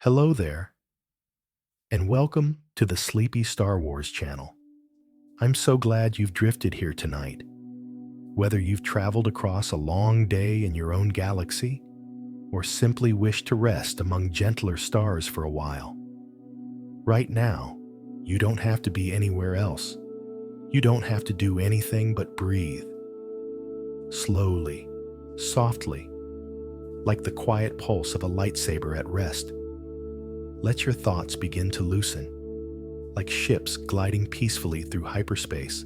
Hello there, and welcome to the Sleepy Star Wars channel. I'm so glad you've drifted here tonight. Whether you've traveled across a long day in your own galaxy, or simply wish to rest among gentler stars for a while. Right now, you don't have to be anywhere else. You don't have to do anything but breathe. Slowly, softly, like the quiet pulse of a lightsaber at rest. Let your thoughts begin to loosen, like ships gliding peacefully through hyperspace.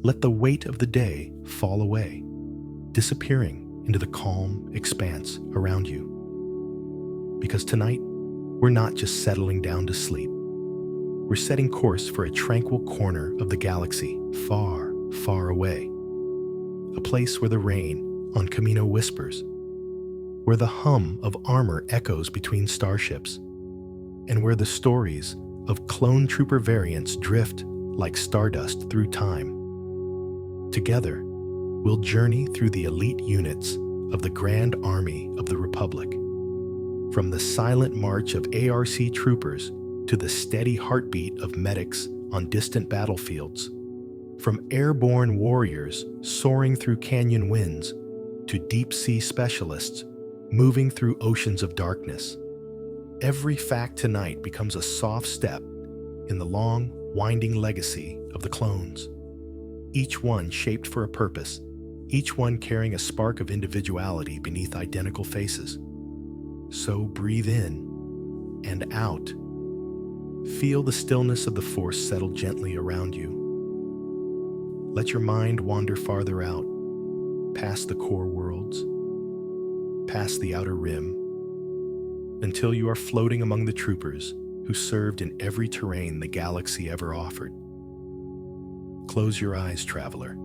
Let the weight of the day fall away, disappearing into the calm expanse around you. Because tonight, we're not just settling down to sleep. We're setting course for a tranquil corner of the galaxy, far, far away. A place where the rain on Kamino whispers, where the hum of armor echoes between starships, and where the stories of clone trooper variants drift like stardust through time. Together, we'll journey through the elite units of the Grand Army of the Republic. From the silent march of ARC troopers to the steady heartbeat of medics on distant battlefields. From airborne warriors soaring through canyon winds to deep-sea specialists moving through oceans of darkness. Every fact tonight becomes a soft step in the long, winding legacy of the clones. Each one shaped for a purpose, each one carrying a spark of individuality beneath identical faces. So breathe in and out. Feel the stillness of the Force settle gently around you. Let your mind wander farther out, past the core worlds, past the outer rim, until you are floating among the troopers who served in every terrain the galaxy ever offered. Close your eyes, traveler.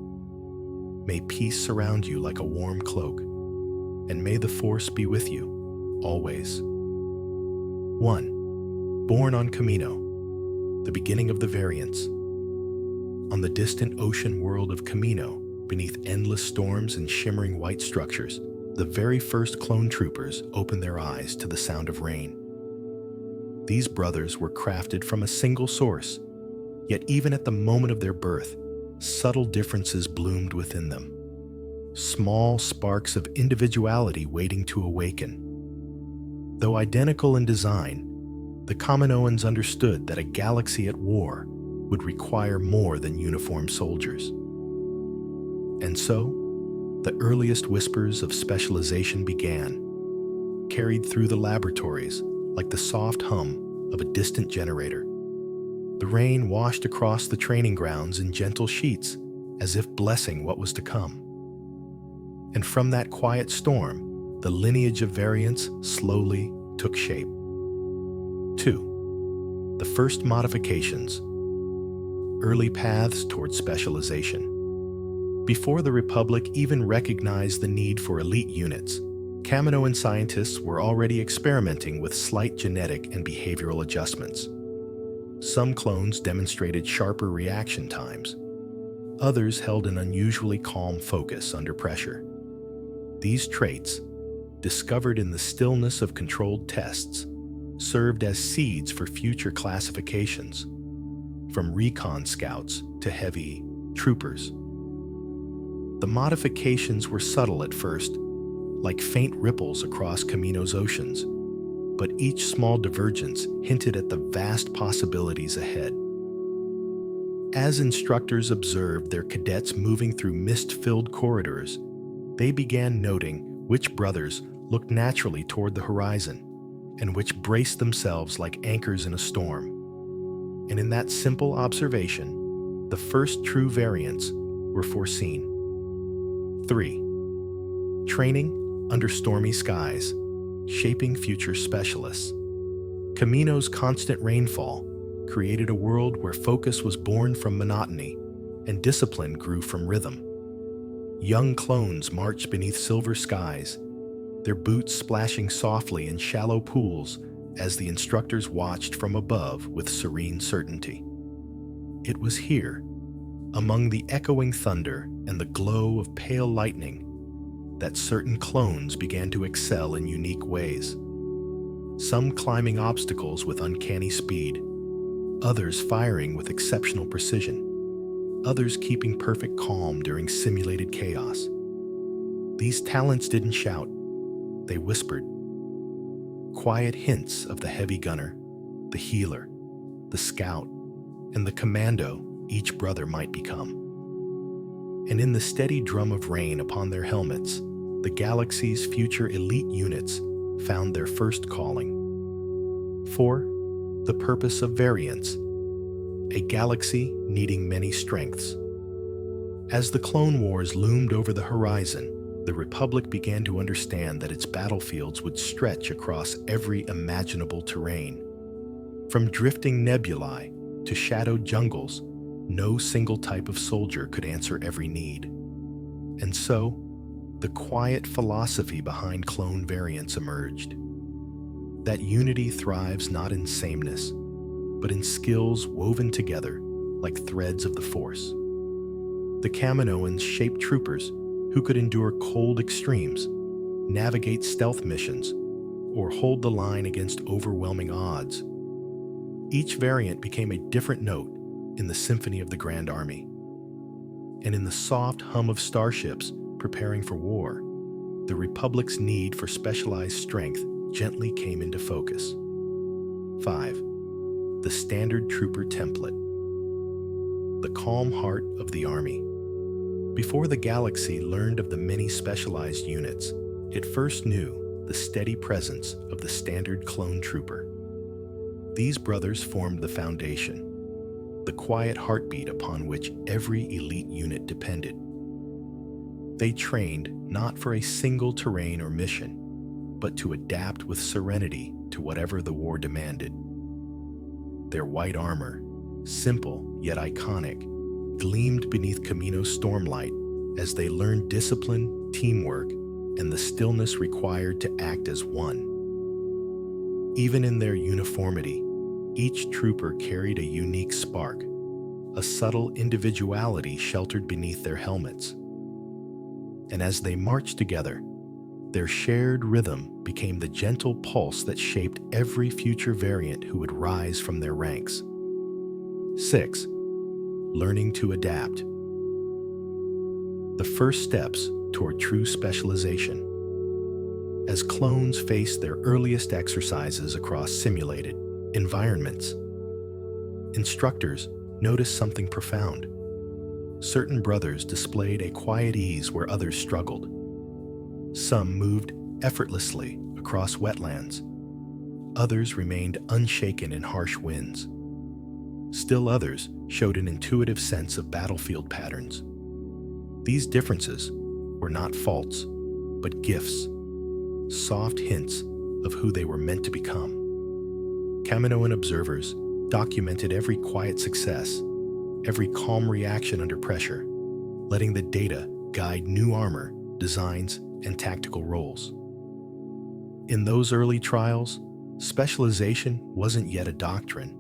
May peace surround you like a warm cloak, and may the Force be with you, always. 1. Born on Kamino, the beginning of the variants. On the distant ocean world of Kamino, beneath endless storms and shimmering white structures, the very first clone troopers opened their eyes to the sound of rain. These brothers were crafted from a single source, yet even at the moment of their birth, subtle differences bloomed within them. Small sparks of individuality waiting to awaken. Though identical in design, the Kaminoans understood that a galaxy at war would require more than uniformed soldiers. And so, the earliest whispers of specialization began, carried through the laboratories like the soft hum of a distant generator. The rain washed across the training grounds in gentle sheets, as if blessing what was to come. And from that quiet storm, the lineage of variants slowly took shape. 2. The first modifications. Early paths toward specialization. Before the Republic even recognized the need for elite units, Kaminoan scientists were already experimenting with slight genetic and behavioral adjustments. Some clones demonstrated sharper reaction times. Others held an unusually calm focus under pressure. These traits, discovered in the stillness of controlled tests, served as seeds for future classifications, from recon scouts to heavy troopers. The modifications were subtle at first, like faint ripples across Kamino's oceans, but each small divergence hinted at the vast possibilities ahead. As instructors observed their cadets moving through mist-filled corridors, they began noting which brothers looked naturally toward the horizon and which braced themselves like anchors in a storm. And in that simple observation, the first true variants were foreseen. 3. Training under stormy skies, shaping future specialists. Kamino's constant rainfall created a world where focus was born from monotony and discipline grew from rhythm. Young clones marched beneath silver skies, their boots splashing softly in shallow pools as the instructors watched from above with serene certainty. It was here, among the echoing thunder and the glow of pale lightning, that certain clones began to excel in unique ways. some climbing obstacles with uncanny speed, others firing with exceptional precision, others keeping perfect calm during simulated chaos. These talents didn't shout, they whispered. Quiet hints of the heavy gunner, the healer, the scout, and the commando each brother might become. And in the steady drum of rain upon their helmets, the galaxy's future elite units found their first calling. For the purpose of variance, a galaxy needing many strengths. As the Clone Wars loomed over the horizon, the Republic began to understand that its battlefields would stretch across every imaginable terrain. From drifting nebulae to shadowed jungles, no single type of soldier could answer every need. And so, the quiet philosophy behind clone variants emerged. That unity thrives not in sameness, but in skills woven together like threads of the Force. The Kaminoans shaped troopers who could endure cold extremes, navigate stealth missions, or hold the line against overwhelming odds. Each variant became a different note in the symphony of the Grand Army. And in the soft hum of starships preparing for war, the Republic's need for specialized strength gently came into focus. 5. The Standard Trooper Template. The calm heart of the Army. Before the galaxy learned of the many specialized units, it first knew the steady presence of the Standard Clone Trooper. These brothers formed the foundation, the quiet heartbeat upon which every elite unit depended. They trained not for a single terrain or mission, but to adapt with serenity to whatever the war demanded. Their white armor, simple yet iconic, gleamed beneath Kamino's stormlight as they learned discipline, teamwork, and the stillness required to act as one. Even in their uniformity, each trooper carried a unique spark, a subtle individuality sheltered beneath their helmets. And as they marched together, their shared rhythm became the gentle pulse that shaped every future variant who would rise from their ranks. 6. Learning to adapt. The first steps toward true specialization. As clones faced their earliest exercises across simulated environments, instructors noticed something profound. Certain brothers displayed a quiet ease where others struggled. Some moved effortlessly across wetlands. Others remained unshaken in harsh winds. Still others showed an intuitive sense of battlefield patterns. These differences were not faults, but gifts, soft hints of who they were meant to become. Kaminoan observers documented every quiet success, every calm reaction under pressure, letting the data guide new armor, designs, and tactical roles. In those early trials, specialization wasn't yet a doctrine.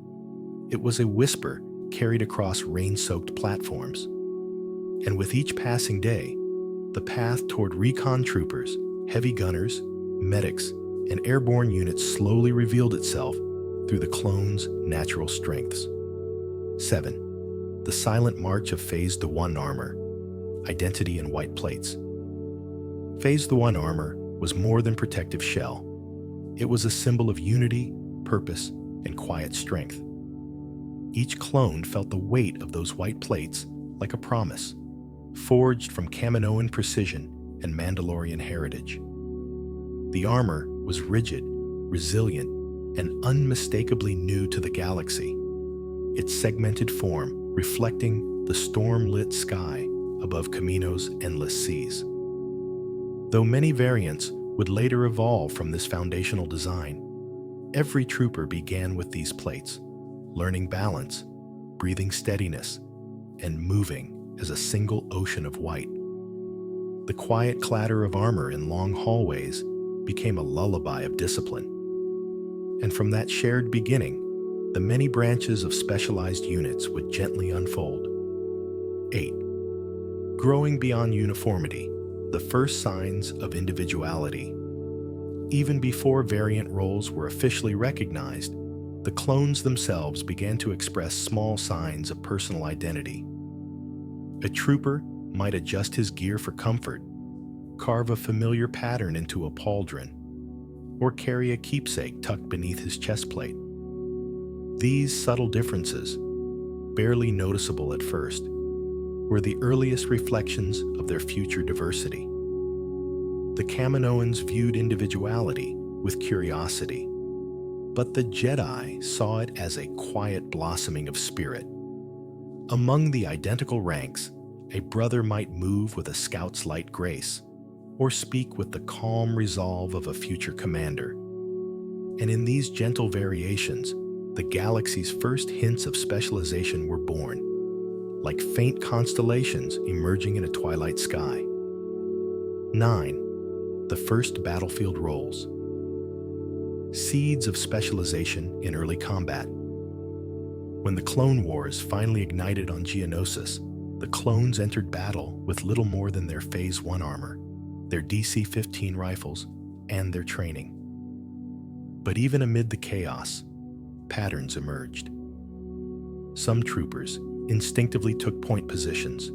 It was a whisper carried across rain-soaked platforms. And with each passing day, the path toward recon troopers, heavy gunners, medics, and airborne units slowly revealed itself through the clones' natural strengths. 7. The silent march of Phase the One armor, identity in white plates. Phase the One armor was more than protective shell. It was a symbol of unity, purpose, and quiet strength. Each clone felt the weight of those white plates like a promise, forged from Kaminoan precision and Mandalorian heritage. The armor was rigid, resilient, and unmistakably new to the galaxy, its segmented form reflecting the storm-lit sky above Kamino's endless seas. Though many variants would later evolve from this foundational design, every trooper began with these plates, learning balance, breathing steadiness, and moving as a single ocean of white. The quiet clatter of armor in long hallways became a lullaby of discipline. And from that shared beginning, the many branches of specialized units would gently unfold. 8. Growing beyond uniformity, the first signs of individuality. Even before variant roles were officially recognized, the clones themselves began to express small signs of personal identity. A trooper might adjust his gear for comfort, carve a familiar pattern into a pauldron, or carry a keepsake tucked beneath his chest plate. These subtle differences, barely noticeable at first, were the earliest reflections of their future diversity. The Kaminoans viewed individuality with curiosity, but the Jedi saw it as a quiet blossoming of spirit. Among the identical ranks, a brother might move with a scout's light grace, or speak with the calm resolve of a future commander. And in these gentle variations, the galaxy's first hints of specialization were born, like faint constellations emerging in a twilight sky. 9. The first battlefield roles. Seeds of specialization in early combat. When the Clone Wars finally ignited on Geonosis, the clones entered battle with little more than their Phase 1 armor, their DC-15 rifles, and their training. But even amid the chaos, patterns emerged. Some troopers instinctively took point positions,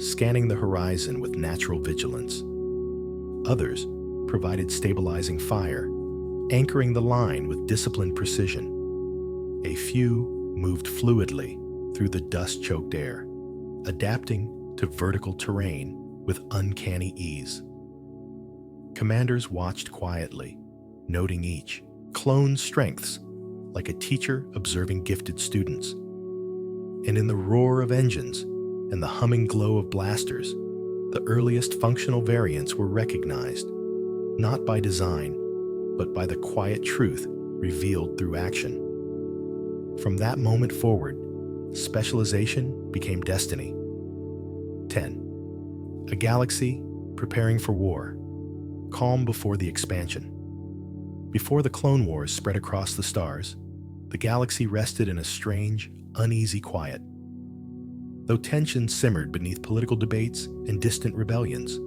scanning the horizon with natural vigilance. Others provided stabilizing fire, anchoring the line with disciplined precision. A few moved fluidly through the dust-choked air, adapting to vertical terrain with uncanny ease. Commanders watched quietly, noting each clone's strengths, like a teacher observing gifted students. And in the roar of engines and the humming glow of blasters, the earliest functional variants were recognized, not by design, but by the quiet truth revealed through action. From that moment forward, specialization became destiny. 10. A galaxy preparing for war, calm before the expansion. Before the Clone Wars spread across the stars, the galaxy rested in a strange, uneasy quiet. Though tensions simmered beneath political debates and distant rebellions,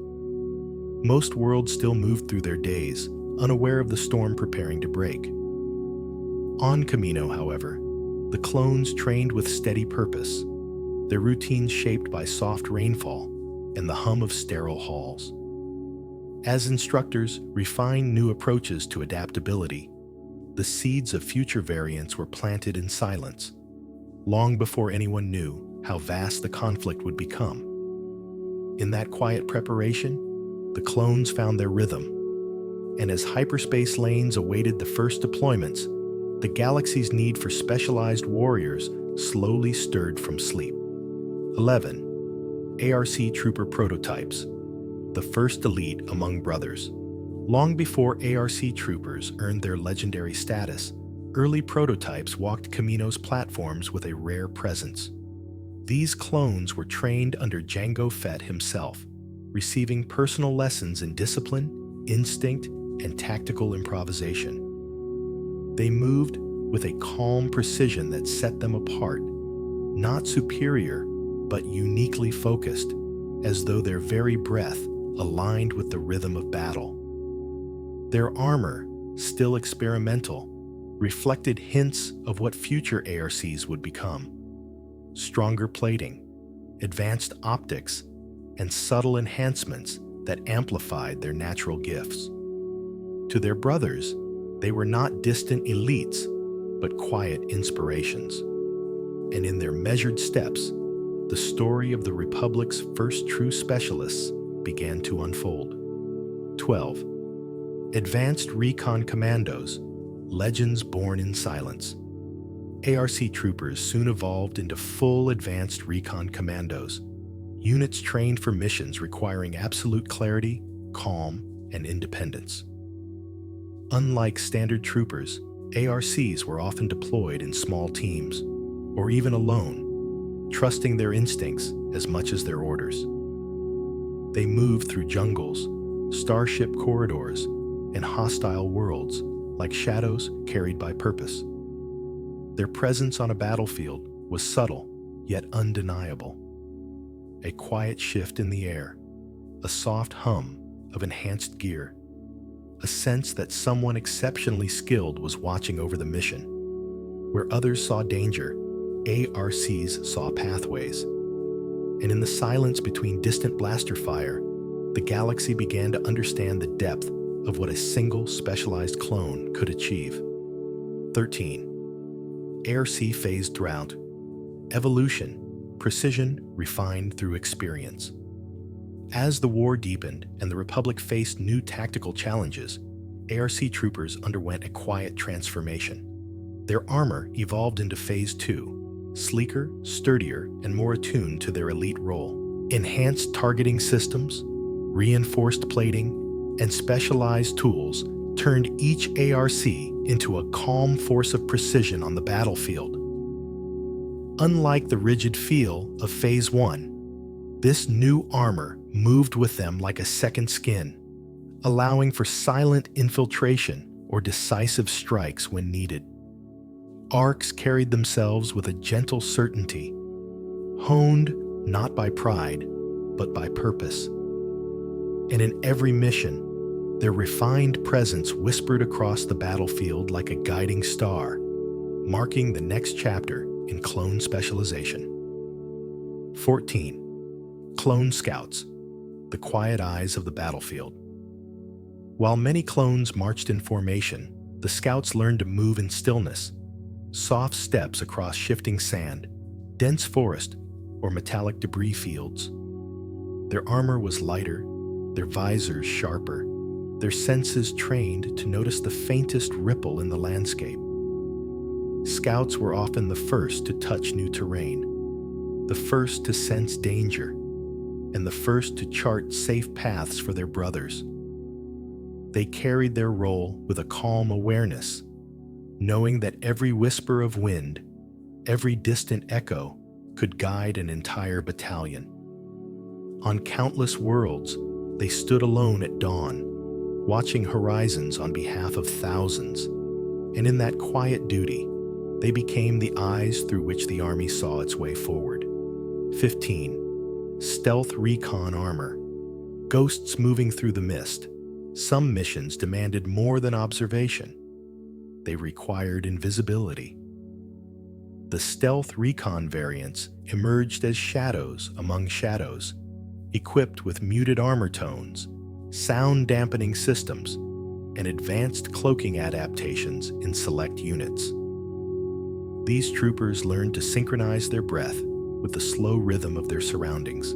most worlds still moved through their days, unaware of the storm preparing to break. On Kamino, however, the clones trained with steady purpose, their routines shaped by soft rainfall and the hum of sterile halls. As instructors refined new approaches to adaptability, the seeds of future variants were planted in silence, long before anyone knew how vast the conflict would become. In that quiet preparation, the clones found their rhythm, and as hyperspace lanes awaited the first deployments, the galaxy's need for specialized warriors slowly stirred from sleep. 11. ARC Trooper Prototypes, the first elite among brothers. Long before ARC troopers earned their legendary status, early prototypes walked Kamino's platforms with a rare presence. These clones were trained under Jango Fett himself, receiving personal lessons in discipline, instinct, and tactical improvisation. They moved with a calm precision that set them apart, not superior, but uniquely focused, as though their very breath aligned with the rhythm of battle. Their armor, still experimental, reflected hints of what future ARCs would become. Stronger plating, advanced optics, and subtle enhancements that amplified their natural gifts. To their brothers, they were not distant elites, but quiet inspirations. And in their measured steps, the story of the Republic's first true specialists began to unfold. 12. Advanced Recon Commandos, legends born in silence. ARC troopers soon evolved into full advanced recon commandos, units trained for missions requiring absolute clarity, calm, and independence. Unlike standard troopers, ARCs were often deployed in small teams, or even alone, trusting their instincts as much as their orders. They moved through jungles, starship corridors, and hostile worlds like shadows carried by purpose. Their presence on a battlefield was subtle, yet undeniable. A quiet shift in the air, a soft hum of enhanced gear, a sense that someone exceptionally skilled was watching over the mission. Where others saw danger, ARCs saw pathways. And in the silence between distant blaster fire, the galaxy began to understand the depth of what a single specialized clone could achieve. 13. ARC phased throughout. Evolution, precision refined through experience. As the war deepened and the Republic faced new tactical challenges, ARC troopers underwent a quiet transformation. Their armor evolved into Phase 2, sleeker, sturdier, and more attuned to their elite role. Enhanced targeting systems, reinforced plating, and specialized tools turned each ARC into a calm force of precision on the battlefield. Unlike the rigid feel of Phase 1, this new armor moved with them like a second skin, allowing for silent infiltration or decisive strikes when needed. ARCs carried themselves with a gentle certainty, honed not by pride, but by purpose. And in every mission, their refined presence whispered across the battlefield like a guiding star, marking the next chapter in clone specialization. 14. Clone Scouts, the quiet eyes of the battlefield. While many clones marched in formation, the scouts learned to move in stillness, soft steps across shifting sand, dense forest, or metallic debris fields. Their armor was lighter, their visors sharper, their senses trained to notice the faintest ripple in the landscape. Scouts were often the first to touch new terrain, the first to sense danger, and the first to chart safe paths for their brothers. They carried their role with a calm awareness, knowing that every whisper of wind, every distant echo, could guide an entire battalion. On countless worlds, they stood alone at dawn, watching horizons on behalf of thousands, and in that quiet duty, they became the eyes through which the army saw its way forward. 15. Stealth recon armor. Ghosts moving through the mist. Some missions demanded more than observation. They required invisibility. The stealth recon variants emerged as shadows among shadows, equipped with muted armor tones, sound-dampening systems, and advanced cloaking adaptations in select units. These troopers learned to synchronize their breath with the slow rhythm of their surroundings,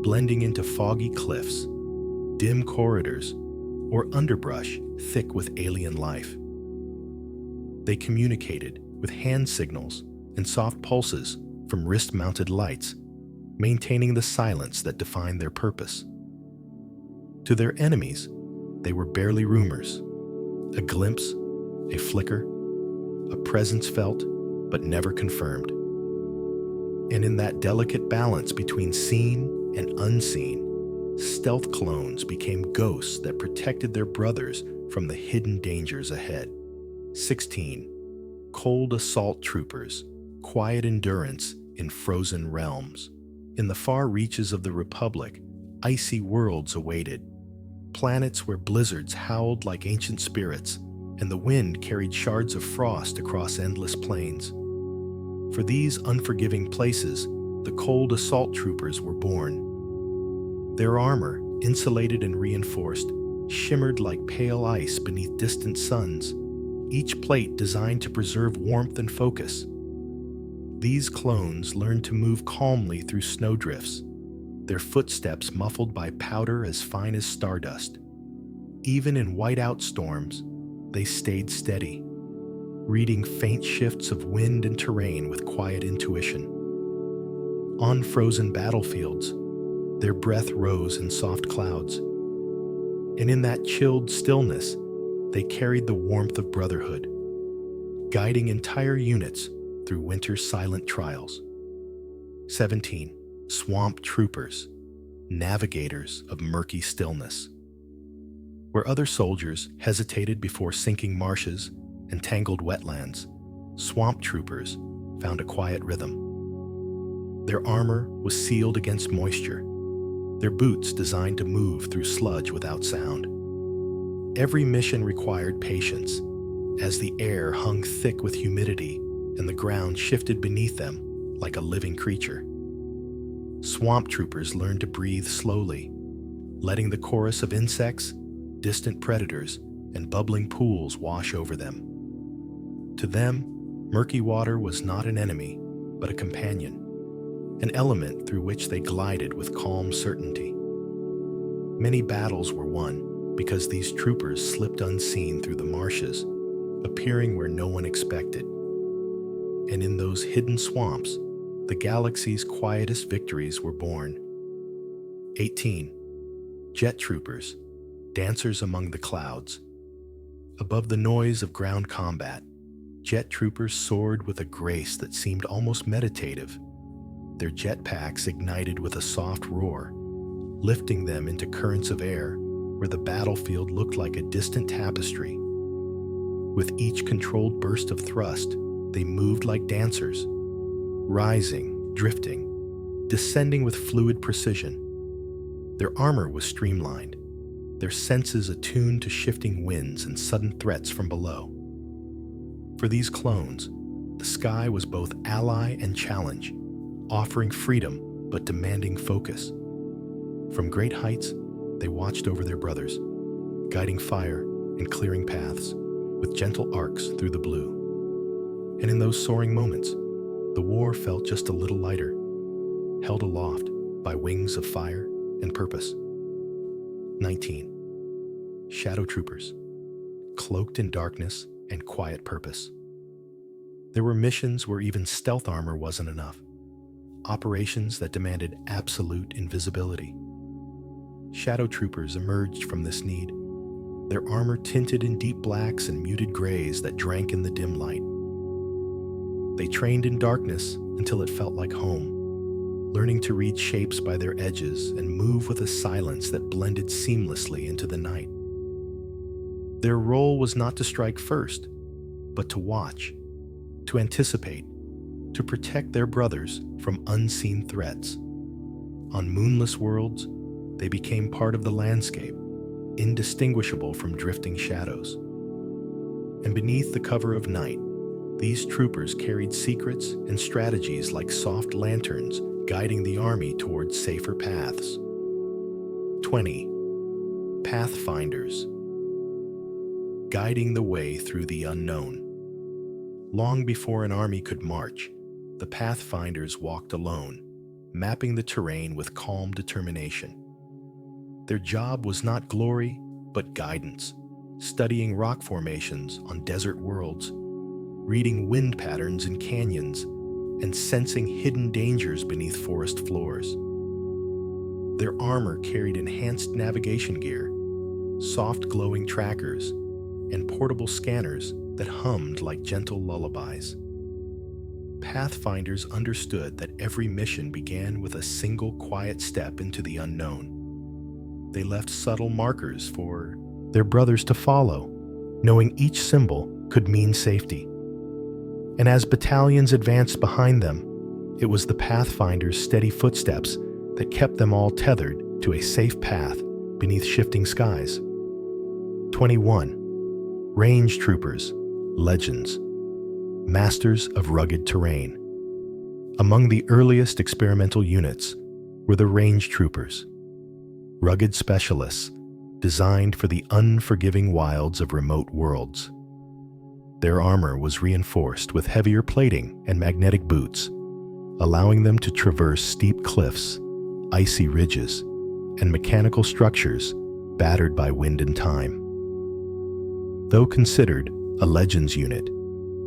blending into foggy cliffs, dim corridors, or underbrush thick with alien life. They communicated with hand signals and soft pulses from wrist-mounted lights, maintaining the silence that defined their purpose. To their enemies, they were barely rumors, a glimpse, a flicker, a presence felt but never confirmed. And in that delicate balance between seen and unseen, stealth clones became ghosts that protected their brothers from the hidden dangers ahead. 16. Cold assault troopers, quiet endurance in frozen realms. In the far reaches of the Republic, icy worlds awaited, planets where blizzards howled like ancient spirits, and the wind carried shards of frost across endless plains. For these unforgiving places, the cold assault troopers were born. Their armor, insulated and reinforced, shimmered like pale ice beneath distant suns, each plate designed to preserve warmth and focus. These clones learned to move calmly through snowdrifts, their footsteps muffled by powder as fine as stardust. Even in whiteout storms, they stayed steady, reading faint shifts of wind and terrain with quiet intuition. On frozen battlefields, their breath rose in soft clouds, and in that chilled stillness, they carried the warmth of brotherhood, guiding entire units through winter's silent trials. 17. Swamp troopers, navigators of murky stillness. Where other soldiers hesitated before sinking marshes and tangled wetlands, swamp troopers found a quiet rhythm. Their armor was sealed against moisture, their boots designed to move through sludge without sound. Every mission required patience, as the air hung thick with humidity and the ground shifted beneath them like a living creature. Swamp troopers learned to breathe slowly, letting the chorus of insects, distant predators, and bubbling pools wash over them. To them, murky water was not an enemy, but a companion, an element through which they glided with calm certainty. Many battles were won because these troopers slipped unseen through the marshes, appearing where no one expected. And in those hidden swamps, the galaxy's quietest victories were born. 18. Jet troopers, dancers among the clouds. Above the noise of ground combat, jet troopers soared with a grace that seemed almost meditative. Their jetpacks ignited with a soft roar, lifting them into currents of air where the battlefield looked like a distant tapestry. With each controlled burst of thrust, they moved like dancers, rising, drifting, descending with fluid precision. Their armor was streamlined, their senses attuned to shifting winds and sudden threats from below. For these clones, the sky was both ally and challenge, offering freedom but demanding focus. From great heights, they watched over their brothers, guiding fire and clearing paths with gentle arcs through the blue. And in those soaring moments, the war felt just a little lighter, held aloft by wings of fire and purpose. 19. Shadow troopers, cloaked in darkness and quiet purpose. There were missions where even stealth armor wasn't enough, operations that demanded absolute invisibility. Shadow troopers emerged from this need, their armor tinted in deep blacks and muted grays that drank in the dim light. They trained in darkness until it felt like home, learning to read shapes by their edges and move with a silence that blended seamlessly into the night. Their role was not to strike first, but to watch, to anticipate, to protect their brothers from unseen threats. On moonless worlds, they became part of the landscape, indistinguishable from drifting shadows. And beneath the cover of night, these troopers carried secrets and strategies like soft lanterns guiding the army towards safer paths. 20. Pathfinders, guiding the way through the unknown. Long before an army could march, the Pathfinders walked alone, mapping the terrain with calm determination. Their job was not glory, but guidance, studying rock formations on desert worlds, reading wind patterns in canyons, and sensing hidden dangers beneath forest floors. Their armor carried enhanced navigation gear, soft glowing trackers, and portable scanners that hummed like gentle lullabies. Pathfinders understood that every mission began with a single quiet step into the unknown. They left subtle markers for their brothers to follow, knowing each symbol could mean safety. And as battalions advanced behind them, it was the Pathfinders' steady footsteps that kept them all tethered to a safe path beneath shifting skies. 21. Range troopers, legends, masters of rugged terrain. Among the earliest experimental units were the range troopers, rugged specialists designed for the unforgiving wilds of remote worlds. Their armor was reinforced with heavier plating and magnetic boots, allowing them to traverse steep cliffs, icy ridges, and mechanical structures battered by wind and time. Though considered a Legends unit,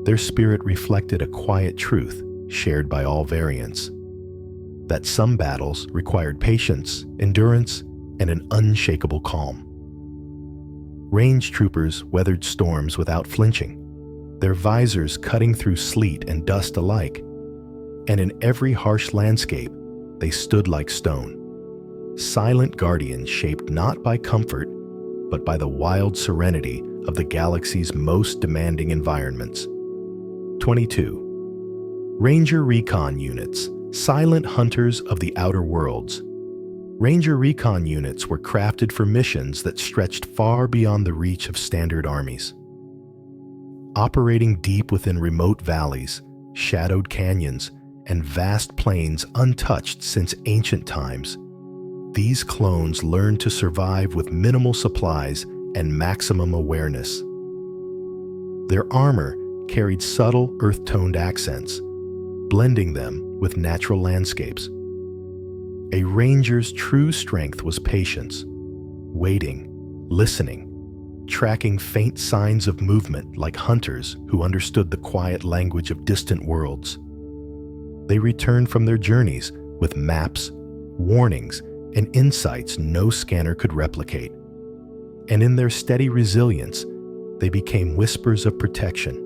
their spirit reflected a quiet truth shared by all variants: that some battles required patience, endurance, and an unshakable calm. Range troopers weathered storms without flinching, their visors cutting through sleet and dust alike, and in every harsh landscape, they stood like stone, silent guardians shaped not by comfort, but by the wild serenity of the galaxy's most demanding environments. 22. Ranger recon units, silent hunters of the outer worlds. Ranger recon units were crafted for missions that stretched far beyond the reach of standard armies. Operating deep within remote valleys, shadowed canyons, and vast plains untouched since ancient times, these clones learned to survive with minimal supplies and maximum awareness. Their armor carried subtle earth-toned accents, blending them with natural landscapes. A ranger's true strength was patience, waiting, listening, tracking faint signs of movement like hunters who understood the quiet language of distant worlds. They returned from their journeys with maps, warnings, and insights no scanner could replicate. And in their steady resilience, they became whispers of protection,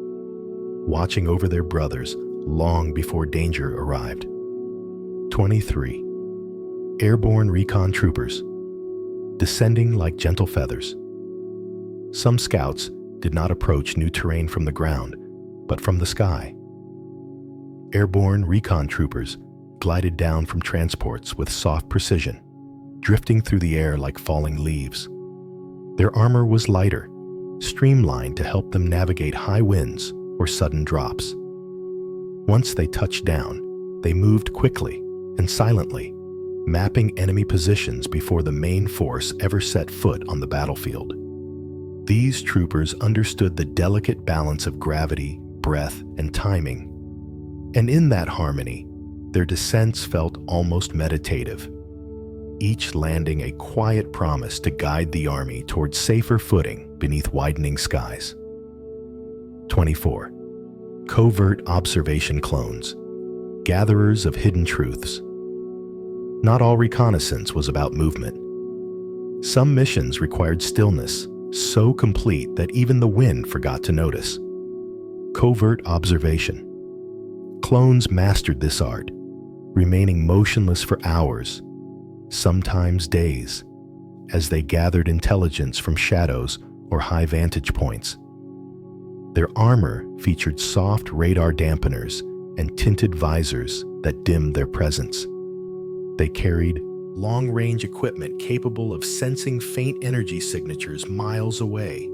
watching over their brothers long before danger arrived. 23. Airborne recon troopers, descending like gentle feathers. Some scouts did not approach new terrain from the ground, but from the sky. Airborne recon troopers glided down from transports with soft precision, drifting through the air like falling leaves. Their armor was lighter, streamlined to help them navigate high winds or sudden drops. Once they touched down, they moved quickly and silently, mapping enemy positions before the main force ever set foot on the battlefield. These troopers understood the delicate balance of gravity, breath, and timing. And in that harmony, their descents felt almost meditative, each landing a quiet promise to guide the army towards safer footing beneath widening skies. 24. Covert observation clones, gatherers of hidden truths. Not all reconnaissance was about movement. Some missions required stillness, so complete that even the wind forgot to notice. Covert observation. Clones mastered this art, remaining motionless for hours, sometimes days, as they gathered intelligence from shadows or high vantage points. Their armor featured soft radar dampeners and tinted visors that dimmed their presence. They carried long-range equipment capable of sensing faint energy signatures miles away,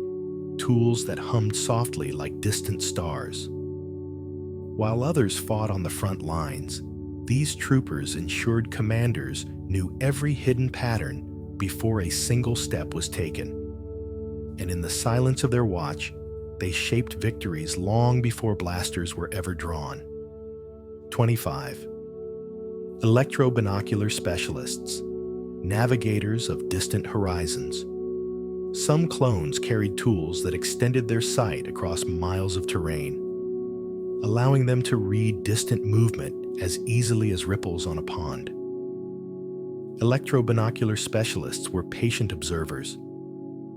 tools that hummed softly like distant stars. While others fought on the front lines, these troopers ensured commanders knew every hidden pattern before a single step was taken. And in the silence of their watch, they shaped victories long before blasters were ever drawn. 25. Electro-binocular specialists, navigators of distant horizons. Some clones carried tools that extended their sight across miles of terrain, allowing them to read distant movement as easily as ripples on a pond. Electro-binocular specialists were patient observers,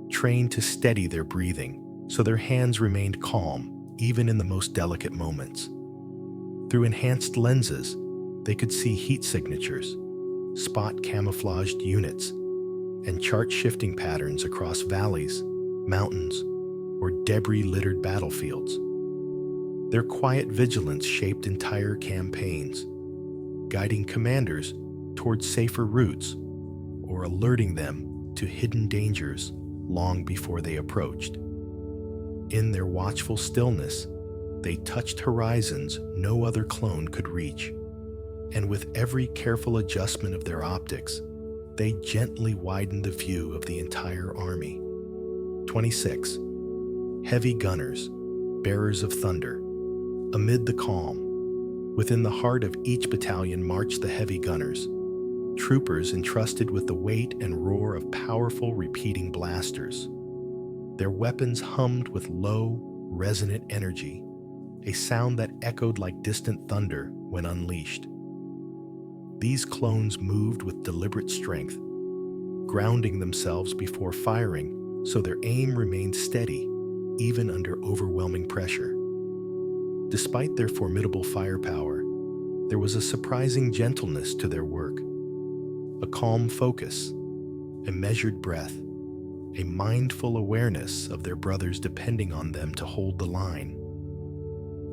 trained to steady their breathing so their hands remained calm even in the most delicate moments. Through enhanced lenses, they could see heat signatures, spot camouflaged units, and chart shifting patterns across valleys, mountains, or debris-littered battlefields. Their quiet vigilance shaped entire campaigns, guiding commanders towards safer routes or alerting them to hidden dangers long before they approached. In their watchful stillness, they touched horizons no other clone could reach. And with every careful adjustment of their optics, they gently widened the view of the entire army. 26. Heavy gunners, bearers of thunder. Amid the calm, within the heart of each battalion marched the heavy gunners, troopers entrusted with the weight and roar of powerful repeating blasters. Their weapons hummed with low, resonant energy, a sound that echoed like distant thunder when unleashed. These clones moved with deliberate strength, grounding themselves before firing so their aim remained steady even under overwhelming pressure. Despite their formidable firepower, there was a surprising gentleness to their work, a calm focus, a measured breath, a mindful awareness of their brothers depending on them to hold the line.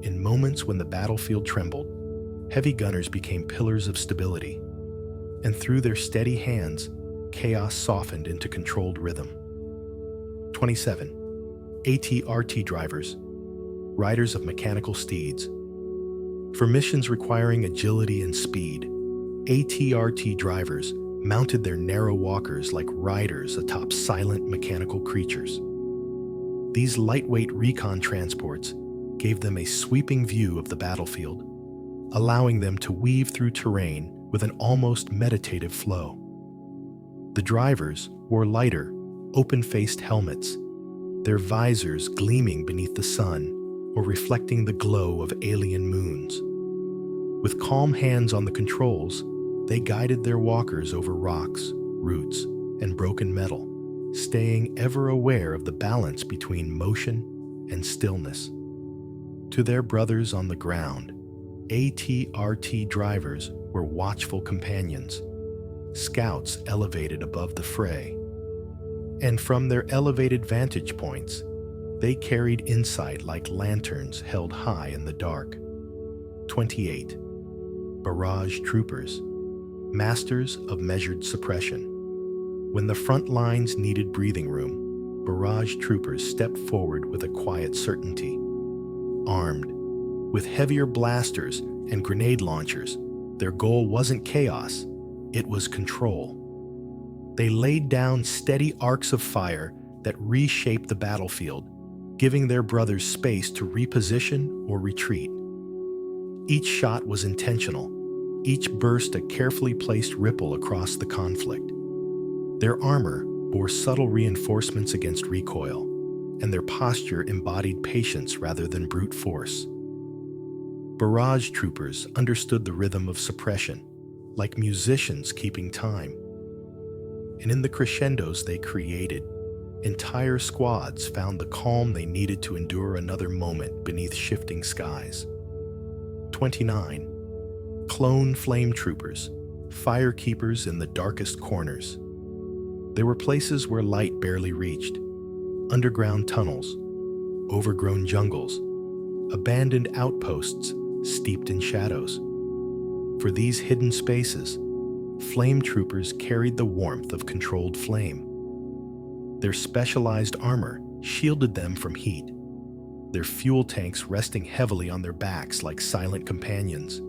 In moments when the battlefield trembled, heavy gunners became pillars of stability, and through their steady hands, chaos softened into controlled rhythm. 27. ATRT drivers, riders of mechanical steeds. For missions requiring agility and speed, ATRT drivers mounted their narrow walkers like riders atop silent mechanical creatures. These lightweight recon transports gave them a sweeping view of the battlefield, allowing them to weave through terrain with an almost meditative flow. The drivers wore lighter, open-faced helmets, their visors gleaming beneath the sun or reflecting the glow of alien moons. With calm hands on the controls, they guided their walkers over rocks, roots, and broken metal, staying ever aware of the balance between motion and stillness. To their brothers on the ground, ATRT drivers were watchful companions, scouts elevated above the fray. And from their elevated vantage points, they carried insight like lanterns held high in the dark. 28. Barrage troopers, masters of measured suppression. When the front lines needed breathing room, barrage troopers stepped forward with a quiet certainty. Armed with heavier blasters and grenade launchers, their goal wasn't chaos, it was control. They laid down steady arcs of fire that reshaped the battlefield, giving their brothers space to reposition or retreat. Each shot was intentional, each burst a carefully placed ripple across the conflict. Their armor bore subtle reinforcements against recoil, and their posture embodied patience rather than brute force. Barrage troopers understood the rhythm of suppression, like musicians keeping time. And in the crescendos they created, entire squads found the calm they needed to endure another moment beneath shifting skies. 29. Clone flame troopers, fire keepers in the darkest corners. There were places where light barely reached, underground tunnels, overgrown jungles, abandoned outposts steeped in shadows. For these hidden spaces, flame troopers carried the warmth of controlled flame. Their specialized armor shielded them from heat, their fuel tanks resting heavily on their backs like silent companions.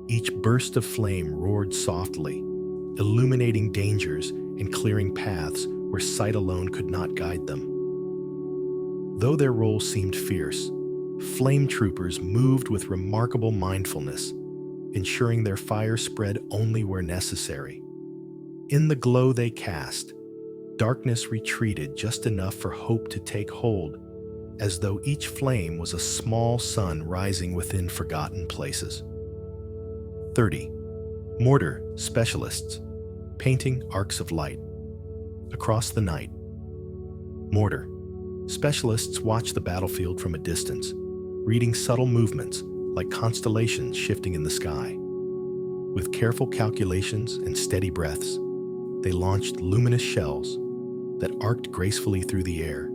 Each burst of flame roared softly, illuminating dangers and clearing paths where sight alone could not guide them. Though their role seemed fierce, flame troopers moved with remarkable mindfulness, ensuring their fire spread only where necessary. In the glow they cast, darkness retreated just enough for hope to take hold, as though each flame was a small sun rising within forgotten places. 30. Mortar specialists, painting arcs of light. Across the night. Mortar specialists watch the battlefield from a distance, reading subtle movements like constellations shifting in the sky. With careful calculations and steady breaths, they launched luminous shells that arced gracefully through the air,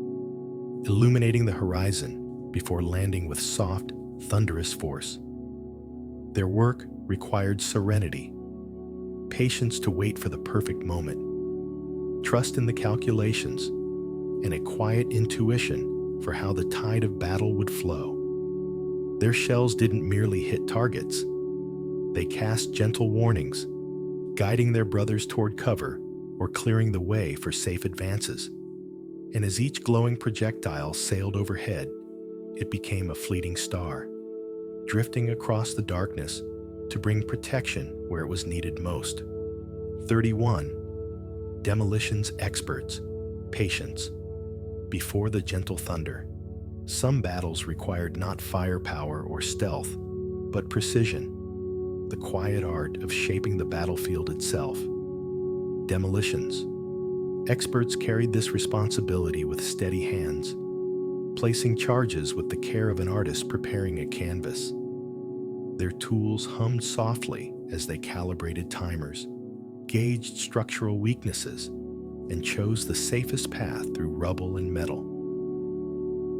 illuminating the horizon before landing with soft, thunderous force. Their work required serenity, patience to wait for the perfect moment, trust in the calculations, and a quiet intuition for how the tide of battle would flow. Their shells didn't merely hit targets. They cast gentle warnings, guiding their brothers toward cover or clearing the way for safe advances. And as each glowing projectile sailed overhead, it became a fleeting star, drifting across the darkness to bring protection where it was needed most. 31. Demolitions experts, patience. Before the gentle thunder, some battles required not firepower or stealth, but precision, the quiet art of shaping the battlefield itself. Demolitions. Experts carried this responsibility with steady hands, placing charges with the care of an artist preparing a canvas. Their tools hummed softly as they calibrated timers, gauged structural weaknesses, and chose the safest path through rubble and metal.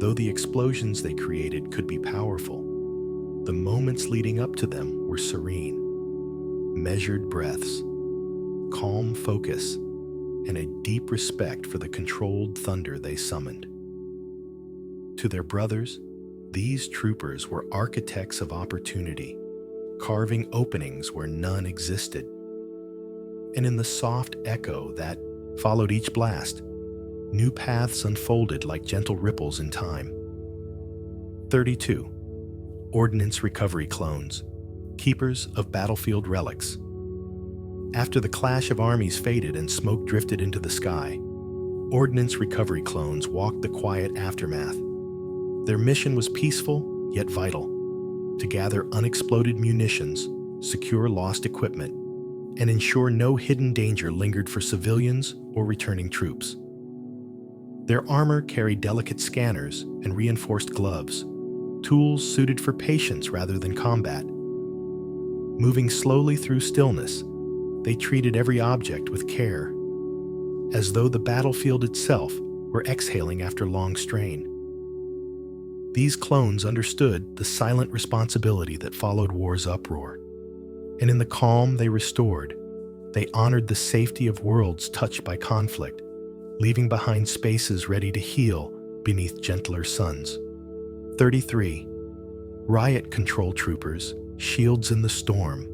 Though the explosions they created could be powerful, the moments leading up to them were serene. Measured breaths, calm focus and a deep respect for the controlled thunder they summoned. To their brothers, these troopers were architects of opportunity, carving openings where none existed. And in the soft echo that followed each blast, new paths unfolded like gentle ripples in time. 32. Ordnance Recovery Clones, keepers of battlefield relics. After the clash of armies faded and smoke drifted into the sky, Ordnance Recovery Clones walked the quiet aftermath. Their mission was peaceful yet vital: to gather unexploded munitions, secure lost equipment, and ensure no hidden danger lingered for civilians or returning troops. Their armor carried delicate scanners and reinforced gloves, tools suited for patience rather than combat. Moving slowly through stillness, they treated every object with care, as though the battlefield itself were exhaling after long strain. These clones understood the silent responsibility that followed war's uproar, and in the calm they restored, they honored the safety of worlds touched by conflict, leaving behind spaces ready to heal beneath gentler suns. 33. Riot Control Troopers, shields in the storm.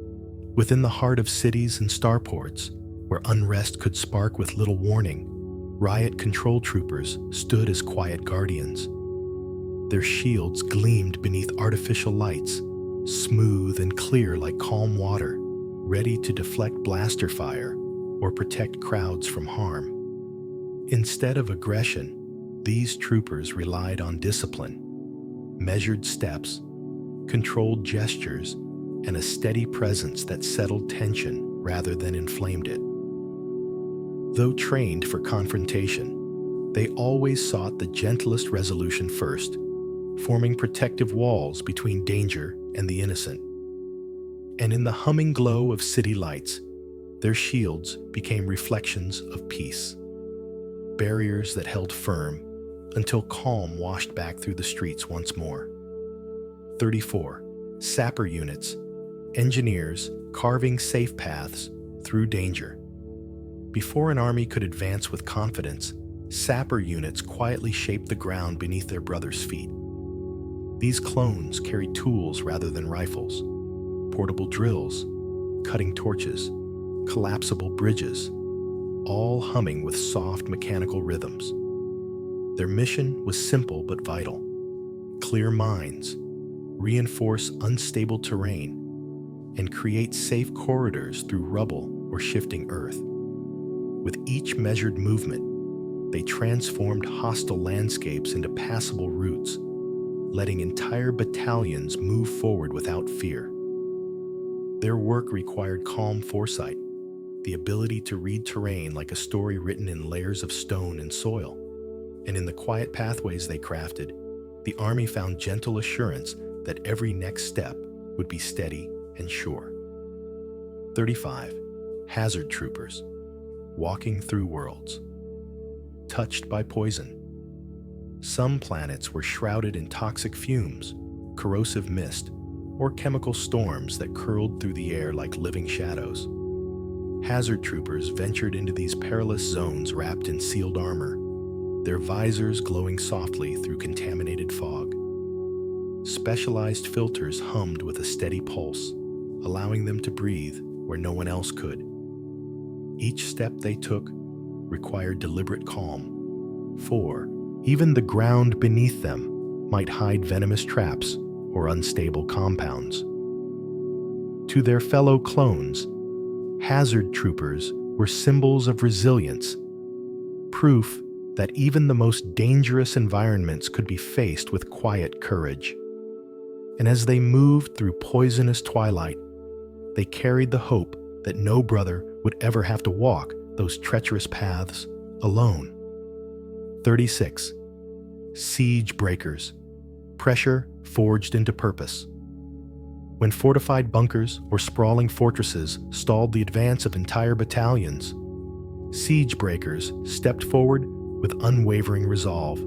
Within the heart of cities and starports, where unrest could spark with little warning, riot control troopers stood as quiet guardians. Their shields gleamed beneath artificial lights, smooth and clear like calm water, ready to deflect blaster fire or protect crowds from harm. Instead of aggression, these troopers relied on discipline, measured steps, controlled gestures, and a steady presence that settled tension rather than inflamed it. Though trained for confrontation, they always sought the gentlest resolution first, forming protective walls between danger and the innocent. And in the humming glow of city lights, their shields became reflections of peace, barriers that held firm until calm washed back through the streets once more. 34. Sapper units, engineers carving safe paths through danger. Before an army could advance with confidence, sapper units quietly shaped the ground beneath their brothers' feet. These clones carried tools rather than rifles, portable drills, cutting torches, collapsible bridges, all humming with soft mechanical rhythms. Their mission was simple but vital: clear mines, reinforce unstable terrain, and create safe corridors through rubble or shifting earth. With each measured movement, they transformed hostile landscapes into passable routes, letting entire battalions move forward without fear. Their work required calm foresight, the ability to read terrain like a story written in layers of stone and soil. And in the quiet pathways they crafted, the army found gentle assurance that every next step would be steady and sure. 35. Hazard troopers, walking through worlds. Touched by poison. Some planets were shrouded in toxic fumes, corrosive mist, or chemical storms that curled through the air like living shadows. Hazard troopers ventured into these perilous zones wrapped in sealed armor, their visors glowing softly through contaminated fog. Specialized filters hummed with a steady pulse, allowing them to breathe where no one else could. Each step they took required deliberate calm, for even the ground beneath them might hide venomous traps or unstable compounds. To their fellow clones, hazard troopers were symbols of resilience, proof that even the most dangerous environments could be faced with quiet courage. And as they moved through poisonous twilight, they carried the hope that no brother would ever have to walk those treacherous paths alone. 36. Siege breakers, pressure forged into purpose. When fortified bunkers or sprawling fortresses stalled the advance of entire battalions, siege breakers stepped forward with unwavering resolve.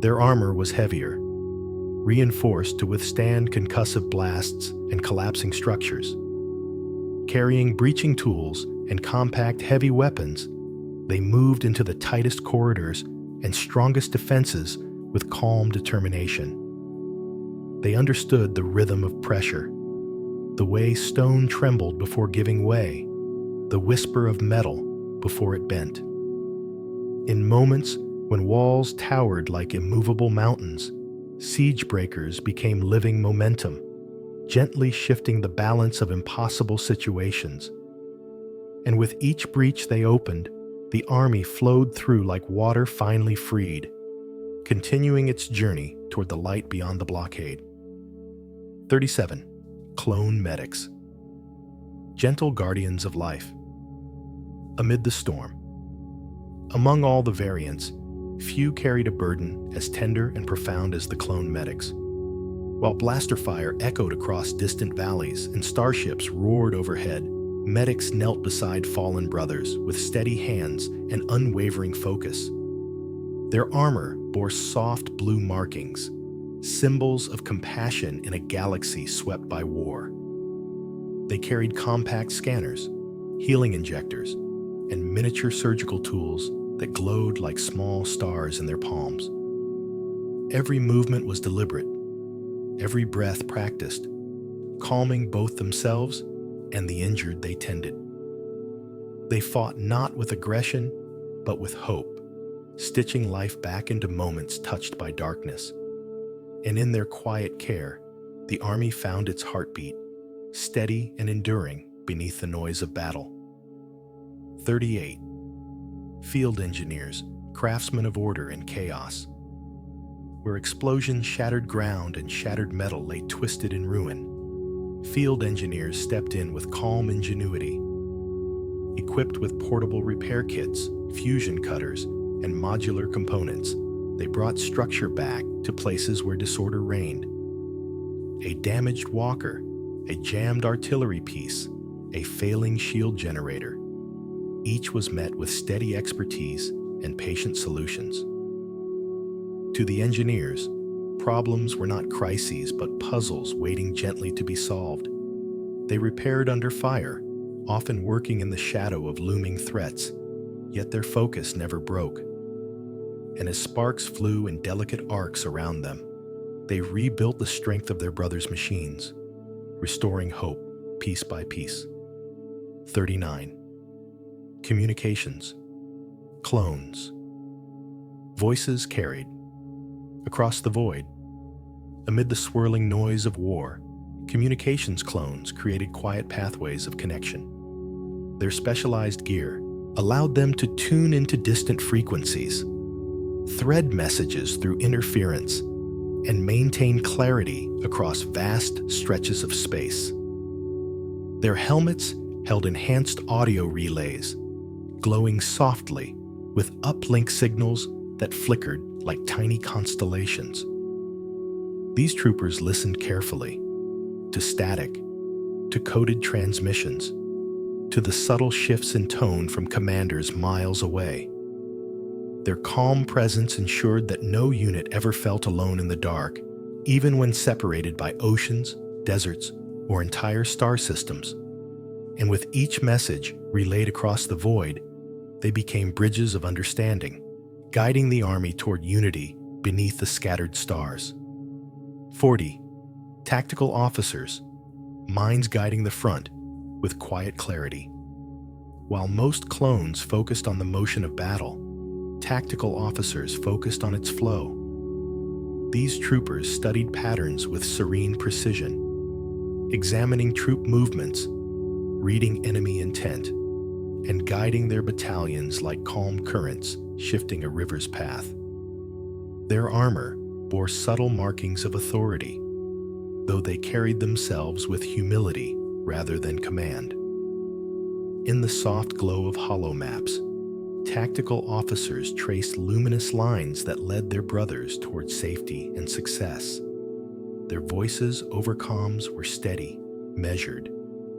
Their armor was heavier, reinforced to withstand concussive blasts and collapsing structures. Carrying breaching tools and compact heavy weapons, they moved into the tightest corridors and strongest defenses with calm determination. They understood the rhythm of pressure, the way stone trembled before giving way, the whisper of metal before it bent. In moments when walls towered like immovable mountains, siege breakers became living momentum, gently shifting the balance of impossible situations. And with each breach they opened, the army flowed through like water finally freed, continuing its journey toward the light beyond the blockade. 37. Clone medics. Gentle guardians of life. Amid the storm. Among all the variants, few carried a burden as tender and profound as the clone medics. While blaster fire echoed across distant valleys and starships roared overhead, medics knelt beside fallen brothers with steady hands and unwavering focus. Their armor bore soft blue markings, symbols of compassion in a galaxy swept by war. They carried compact scanners, healing injectors, and miniature surgical tools that glowed like small stars in their palms. Every movement was deliberate, every breath practiced, calming both themselves and the injured they tended. They fought not with aggression, but with hope, stitching life back into moments touched by darkness. And in their quiet care, the army found its heartbeat, steady and enduring beneath the noise of battle. 38. Field engineers, craftsmen of order and chaos. Where explosions shattered ground and shattered metal lay twisted in ruin, field engineers stepped in with calm ingenuity. Equipped with portable repair kits, fusion cutters, and modular components, they brought structure back to places where disorder reigned. A damaged walker, a jammed artillery piece, a failing shield generator. Each was met with steady expertise and patient solutions. To the engineers, problems were not crises but puzzles waiting gently to be solved. They repaired under fire, often working in the shadow of looming threats, yet their focus never broke. And as sparks flew in delicate arcs around them, they rebuilt the strength of their brothers' machines, restoring hope piece by piece. 39. Communications. Clones. Voices carried. Across the void, amid the swirling noise of war, communications clones created quiet pathways of connection. Their specialized gear allowed them to tune into distant frequencies, thread messages through interference, and maintain clarity across vast stretches of space. Their helmets held enhanced audio relays, glowing softly with uplink signals that flickered like tiny constellations. These troopers listened carefully to static, to coded transmissions, to the subtle shifts in tone from commanders miles away. Their calm presence ensured that no unit ever felt alone in the dark, even when separated by oceans, deserts, or entire star systems. And with each message relayed across the void, they became bridges of understanding, guiding the army toward unity beneath the scattered stars. 40. Tactical officers, minds guiding the front with quiet clarity. While most clones focused on the motion of battle, tactical officers focused on its flow. These troopers studied patterns with serene precision, examining troop movements, reading enemy intent, and guiding their battalions like calm currents shifting a river's path. Their armor bore subtle markings of authority, though they carried themselves with humility rather than command. In the soft glow of holomaps, tactical officers traced luminous lines that led their brothers toward safety and success. Their voices over comms were steady, measured,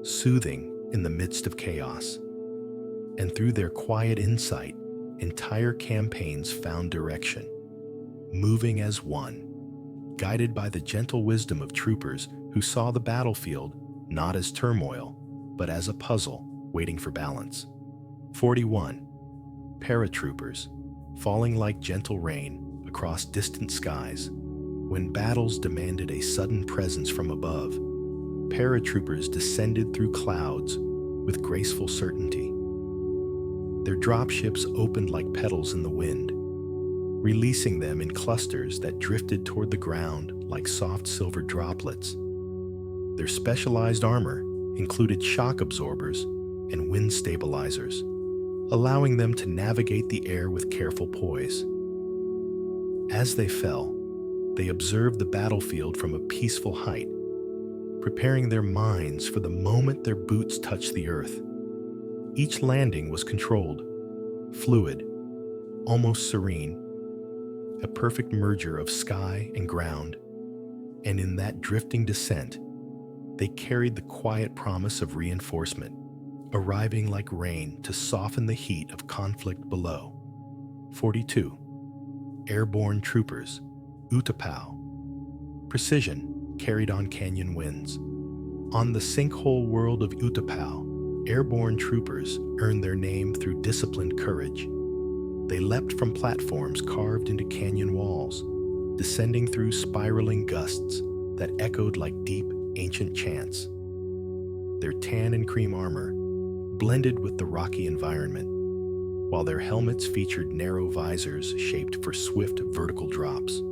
soothing in the midst of chaos. And through their quiet insight, entire campaigns found direction, moving as one, guided by the gentle wisdom of troopers who saw the battlefield not as turmoil, but as a puzzle, waiting for balance. 41. Paratroopers, falling like gentle rain across distant skies. When battles demanded a sudden presence from above, paratroopers descended through clouds with graceful certainty. Their dropships opened like petals in the wind, releasing them in clusters that drifted toward the ground like soft silver droplets. Their specialized armor included shock absorbers and wind stabilizers, allowing them to navigate the air with careful poise. As they fell, they observed the battlefield from a peaceful height, preparing their minds for the moment their boots touched the earth. Each landing was controlled, fluid, almost serene, a perfect merger of sky and ground. And in that drifting descent, they carried the quiet promise of reinforcement, arriving like rain to soften the heat of conflict below. 42. Airborne troopers, Utapau. Precision carried on canyon winds. On the sinkhole world of Utapau, airborne troopers earned their name through disciplined courage. They leapt from platforms carved into canyon walls, descending through spiraling gusts that echoed like deep, ancient chants. Their tan and cream armor blended with the rocky environment, while their helmets featured narrow visors shaped for swift vertical drops.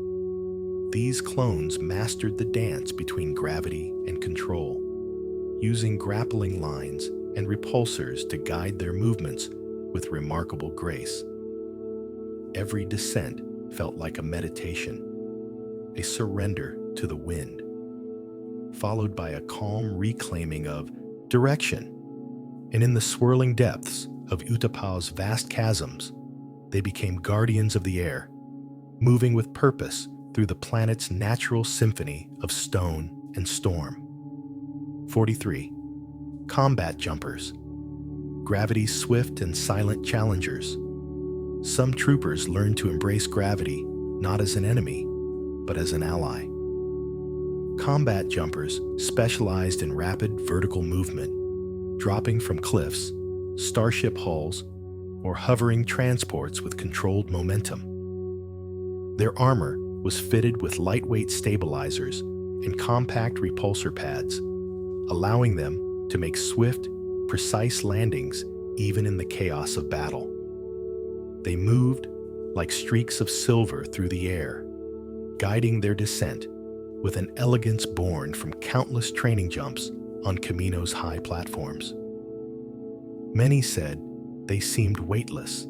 These clones mastered the dance between gravity and control, using grappling lines and repulsors to guide their movements with remarkable grace. Every descent felt like a meditation, a surrender to the wind, followed by a calm reclaiming of direction. And in the swirling depths of Utapau's vast chasms, they became guardians of the air, moving with purpose through the planet's natural symphony of stone and storm. 43. Combat jumpers, gravity's swift and silent challengers. Some troopers learned to embrace gravity not as an enemy, but as an ally. Combat jumpers specialized in rapid vertical movement, dropping from cliffs, starship hulls, or hovering transports with controlled momentum. Their armor was fitted with lightweight stabilizers and compact repulsor pads, allowing them to make swift, precise landings even in the chaos of battle. They moved like streaks of silver through the air, guiding their descent with an elegance born from countless training jumps on Kamino's high platforms. Many said they seemed weightless,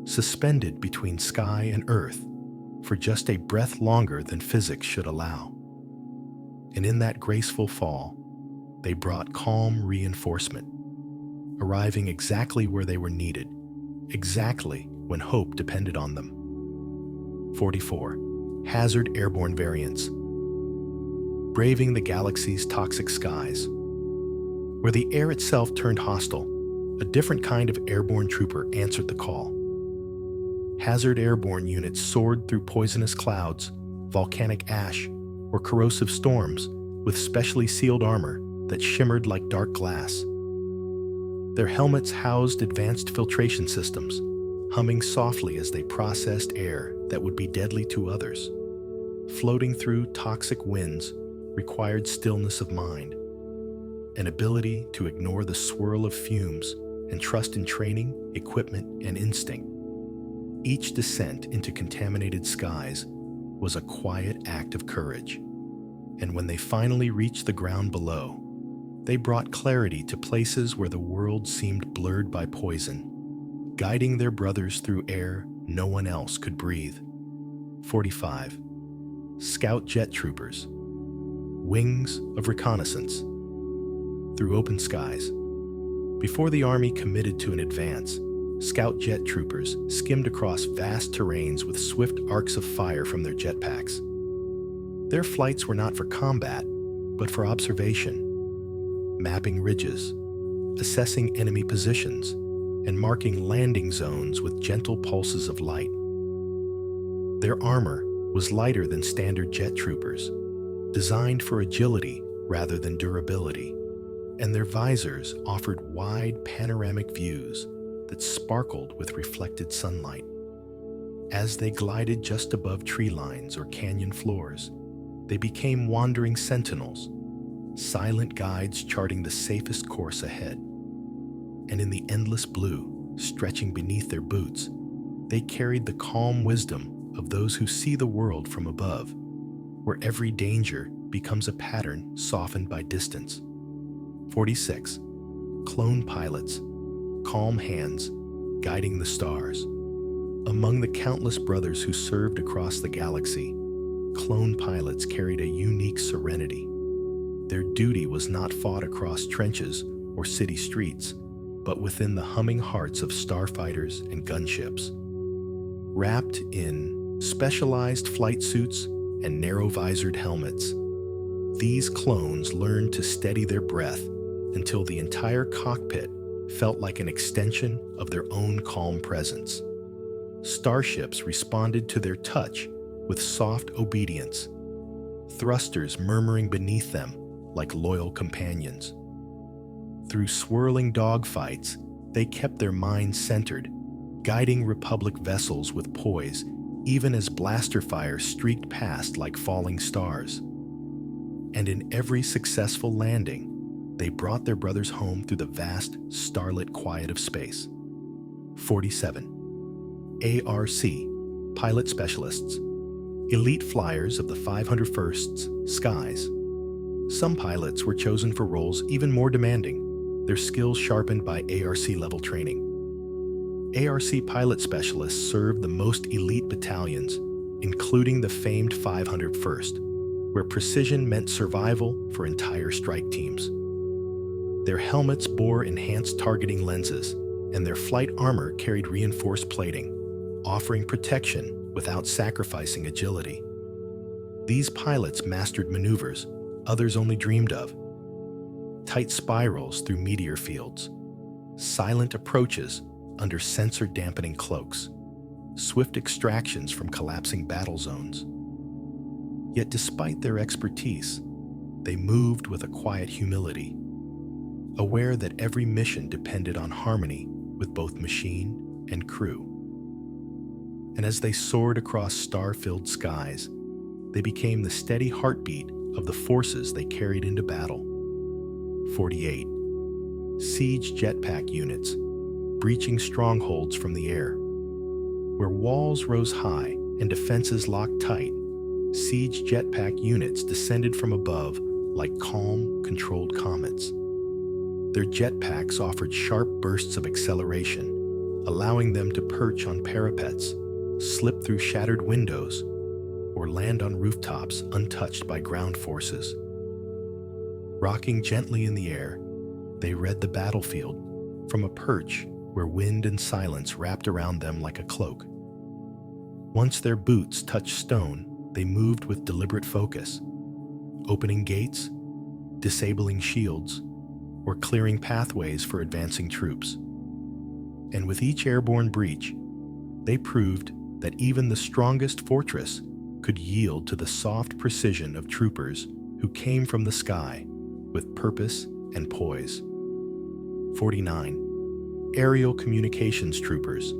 suspended between sky and earth for just a breath longer than physics should allow. And in that graceful fall, they brought calm reinforcement, arriving exactly where they were needed, exactly when hope depended on them. 44. Hazard airborne variants, braving the galaxy's toxic skies. Where the air itself turned hostile, a different kind of airborne trooper answered the call. Hazard airborne units soared through poisonous clouds, volcanic ash, or corrosive storms with specially sealed armor that shimmered like dark glass. Their helmets housed advanced filtration systems, humming softly as they processed air that would be deadly to others. Floating through toxic winds required stillness of mind, an ability to ignore the swirl of fumes and trust in training, equipment, and instinct. Each descent into contaminated skies was a quiet act of courage, and when they finally reached the ground below, they brought clarity to places where the world seemed blurred by poison, guiding their brothers through air no one else could breathe. 45. Scout jet troopers, wings of reconnaissance. Through open skies, before the army committed to an advance, scout jet troopers skimmed across vast terrains with swift arcs of fire from their jetpacks. Their flights were not for combat, but for observation, mapping ridges, assessing enemy positions, and marking landing zones with gentle pulses of light. Their armor was lighter than standard jet troopers, designed for agility rather than durability. and their visors offered wide panoramic views that sparkled with reflected sunlight. As they glided just above tree lines or canyon floors, they became wandering sentinels, silent guides charting the safest course ahead. And in the endless blue, stretching beneath their boots, they carried the calm wisdom of those who see the world from above, where every danger becomes a pattern softened by distance. 46. Clone pilots, calm hands, guiding the stars. Among the countless brothers who served across the galaxy, clone pilots carried a unique serenity. Their duty was not fought across trenches or city streets, but within the humming hearts of starfighters and gunships. Wrapped in specialized flight suits and narrow-visored helmets, these clones learned to steady their breath until the entire cockpit felt like an extension of their own calm presence. Starships responded to their touch with soft obedience, thrusters murmuring beneath them like loyal companions. Through swirling dogfights, they kept their minds centered, guiding Republic vessels with poise, even as blaster fire streaked past like falling stars. And in every successful landing, they brought their brothers home through the vast, starlit quiet of space. 47. ARC, pilot specialists, elite flyers of the 501st's skies. Some pilots were chosen for roles even more demanding, their skills sharpened by ARC-level training. ARC pilot specialists served the most elite battalions, including the famed 501st, where precision meant survival for entire strike teams. Their helmets bore enhanced targeting lenses, and their flight armor carried reinforced plating, offering protection without sacrificing agility. These pilots mastered maneuvers others only dreamed of. Tight spirals through meteor fields, silent approaches under sensor-dampening cloaks, swift extractions from collapsing battle zones. Yet despite their expertise, they moved with a quiet humility, aware that every mission depended on harmony with both machine and crew. And as they soared across star-filled skies, they became the steady heartbeat of the forces they carried into battle. 48. Siege jetpack units, breaching strongholds from the air. Where walls rose high and defenses locked tight, siege jetpack units descended from above like calm, controlled comets. Their jetpacks offered sharp bursts of acceleration, allowing them to perch on parapets, slip through shattered windows, or land on rooftops untouched by ground forces. Rocking gently in the air, they read the battlefield from a perch where wind and silence wrapped around them like a cloak. Once their boots touched stone, they moved with deliberate focus, opening gates, disabling shields, or clearing pathways for advancing troops. And with each airborne breach, they proved that even the strongest fortress could yield to the soft precision of troopers who came from the sky with purpose and poise. 49. Aerial communications troopers,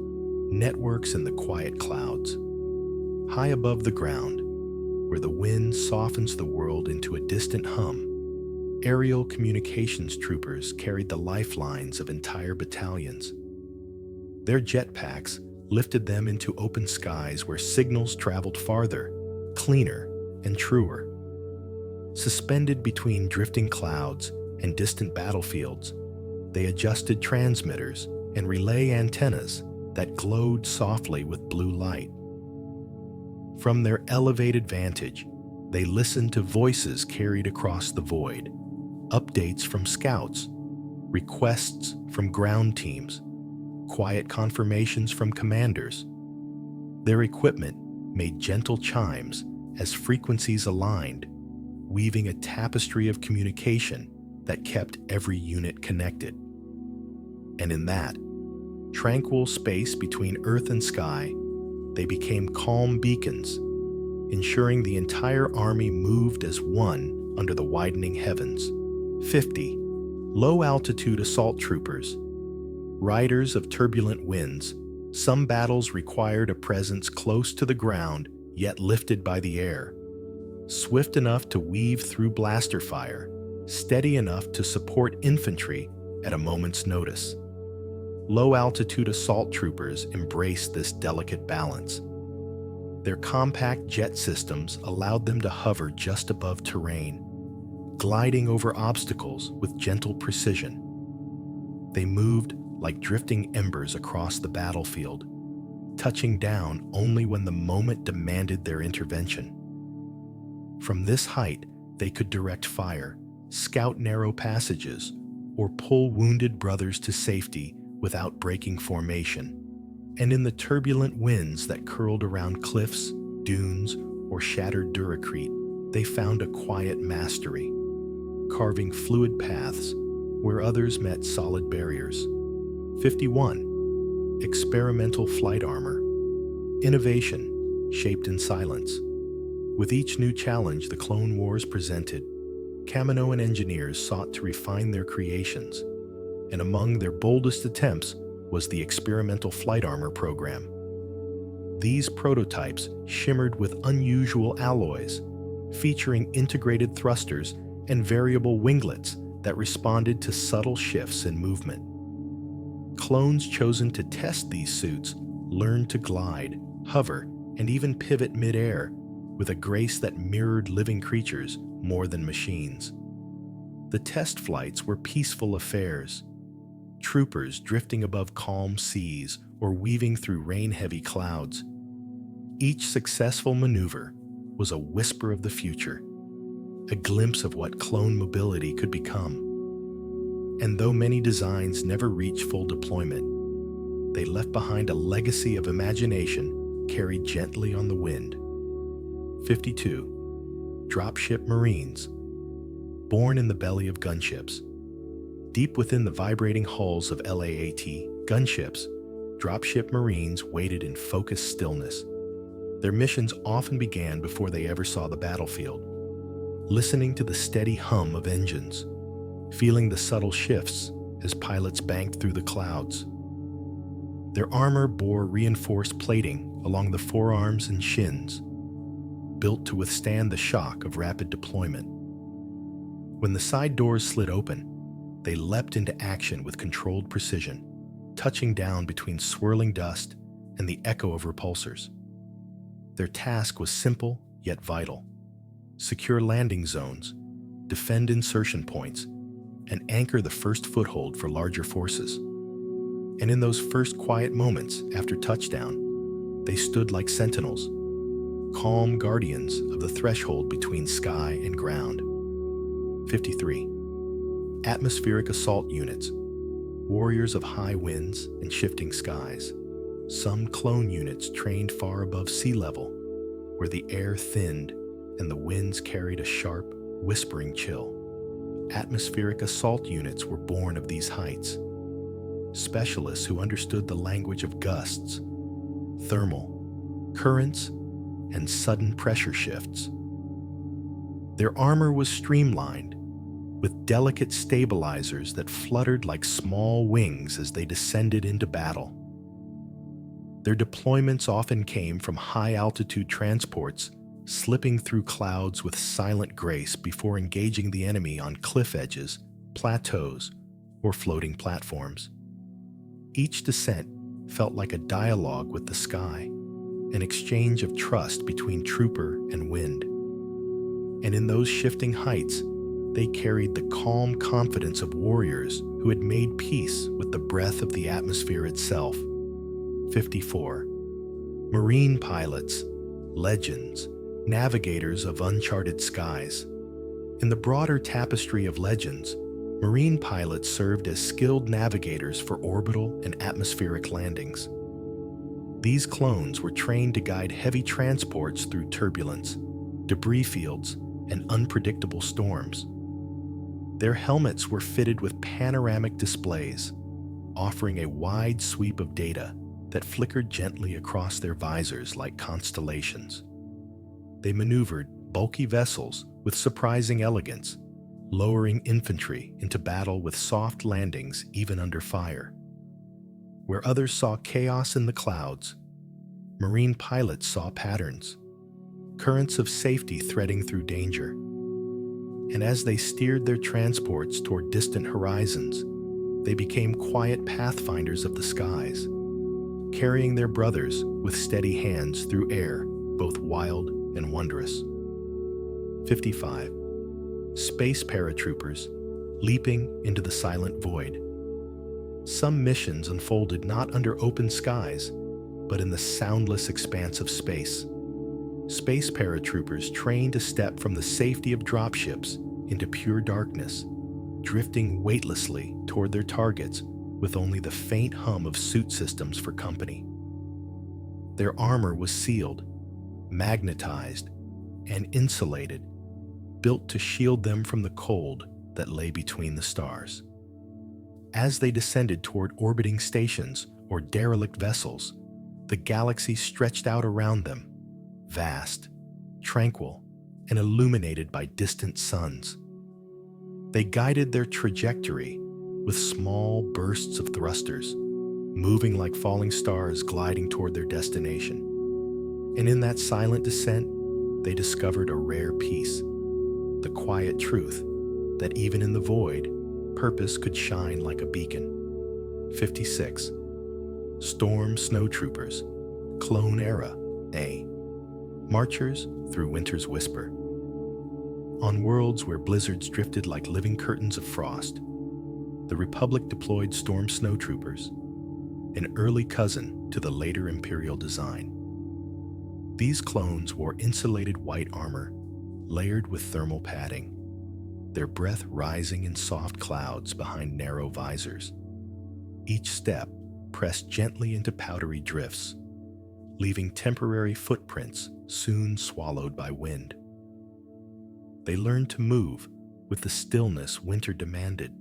networks in the quiet clouds. High above the ground, where the wind softens the world into a distant hum, aerial communications troopers carried the lifelines of entire battalions. Their jetpacks lifted them into open skies where signals traveled farther, cleaner, and truer. Suspended between drifting clouds and distant battlefields, they adjusted transmitters and relay antennas that glowed softly with blue light. From their elevated vantage, they listened to voices carried across the void, updates from scouts, requests from ground teams, quiet confirmations from commanders. Their equipment made gentle chimes as frequencies aligned, weaving a tapestry of communication that kept every unit connected. And in that tranquil space between earth and sky, they became calm beacons, ensuring the entire army moved as one under the widening heavens. 50. Low-altitude assault troopers, riders of turbulent winds. Some battles required a presence close to the ground, yet lifted by the air. Swift enough to weave through blaster fire, steady enough to support infantry at a moment's notice. Low-altitude assault troopers embraced this delicate balance. Their compact jet systems allowed them to hover just above terrain, gliding over obstacles with gentle precision. They moved like drifting embers across the battlefield, touching down only when the moment demanded their intervention. From this height, they could direct fire, scout narrow passages, or pull wounded brothers to safety without breaking formation. And in the turbulent winds that curled around cliffs, dunes, or shattered duracrete, they found a quiet mastery, carving fluid paths where others met solid barriers. 51. Experimental flight armor. Innovation shaped in silence. With each new challenge the Clone Wars presented, Kaminoan engineers sought to refine their creations, and among their boldest attempts was the experimental flight armor program. These prototypes shimmered with unusual alloys, featuring integrated thrusters and variable winglets that responded to subtle shifts in movement. Clones chosen to test these suits learned to glide, hover, and even pivot mid-air with a grace that mirrored living creatures more than machines. The test flights were peaceful affairs, troopers drifting above calm seas or weaving through rain-heavy clouds. Each successful maneuver was a whisper of the future, a glimpse of what clone mobility could become. And though many designs never reached full deployment, they left behind a legacy of imagination carried gently on the wind. 52. Dropship Marines. Born in the belly of gunships. Deep within the vibrating hulls of LAAT gunships, dropship Marines waited in focused stillness. Their missions often began before they ever saw the battlefield, listening to the steady hum of engines, feeling the subtle shifts as pilots banked through the clouds. Their armor bore reinforced plating along the forearms and shins, built to withstand the shock of rapid deployment. When the side doors slid open, they leapt into action with controlled precision, touching down between swirling dust and the echo of repulsors. Their task was simple yet vital: secure landing zones, defend insertion points, and anchor the first foothold for larger forces. And in those first quiet moments after touchdown, they stood like sentinels, calm guardians of the threshold between sky and ground. 53. Atmospheric assault units, warriors of high winds and shifting skies. Some clone units trained far above sea level, where the air thinned and the winds carried a sharp, whispering chill. Atmospheric assault units were born of these heights. Specialists who understood the language of gusts, thermal, currents, and sudden pressure shifts. Their armor was streamlined, with delicate stabilizers that fluttered like small wings as they descended into battle. Their deployments often came from high-altitude transports, slipping through clouds with silent grace before engaging the enemy on cliff edges, plateaus, or floating platforms. Each descent felt like a dialogue with the sky, an exchange of trust between trooper and wind. And in those shifting heights, they carried the calm confidence of warriors who had made peace with the breath of the atmosphere itself. 54. Marine pilots, legends, navigators of uncharted skies. In the broader tapestry of legends, Marine pilots served as skilled navigators for orbital and atmospheric landings. These clones were trained to guide heavy transports through turbulence, debris fields, and unpredictable storms. Their helmets were fitted with panoramic displays, offering a wide sweep of data that flickered gently across their visors like constellations. They maneuvered bulky vessels with surprising elegance, lowering infantry into battle with soft landings even under fire. Where others saw chaos in the clouds, Marine pilots saw patterns, currents of safety threading through danger. And as they steered their transports toward distant horizons, they became quiet pathfinders of the skies, carrying their brothers with steady hands through air, both wild and wondrous. 55. Space paratroopers, leaping into the silent void. Some missions unfolded not under open skies, but in the soundless expanse of space. Space paratroopers trained to step from the safety of dropships into pure darkness, drifting weightlessly toward their targets with only the faint hum of suit systems for company. Their armor was sealed, magnetized, and insulated, built to shield them from the cold that lay between the stars. As they descended toward orbiting stations or derelict vessels, the galaxy stretched out around them, vast, tranquil, and illuminated by distant suns. They guided their trajectory with small bursts of thrusters, moving like falling stars gliding toward their destination. And in that silent descent, they discovered a rare peace, the quiet truth that even in the void, purpose could shine like a beacon. 56. Storm Snowtroopers, Clone Era, A. Marchers through winter's whisper. On worlds where blizzards drifted like living curtains of frost, the Republic deployed Storm Snowtroopers, an early cousin to the later Imperial design. These clones wore insulated white armor, layered with thermal padding, their breath rising in soft clouds behind narrow visors. Each step pressed gently into powdery drifts, leaving temporary footprints soon swallowed by wind. They learned to move with the stillness winter demanded,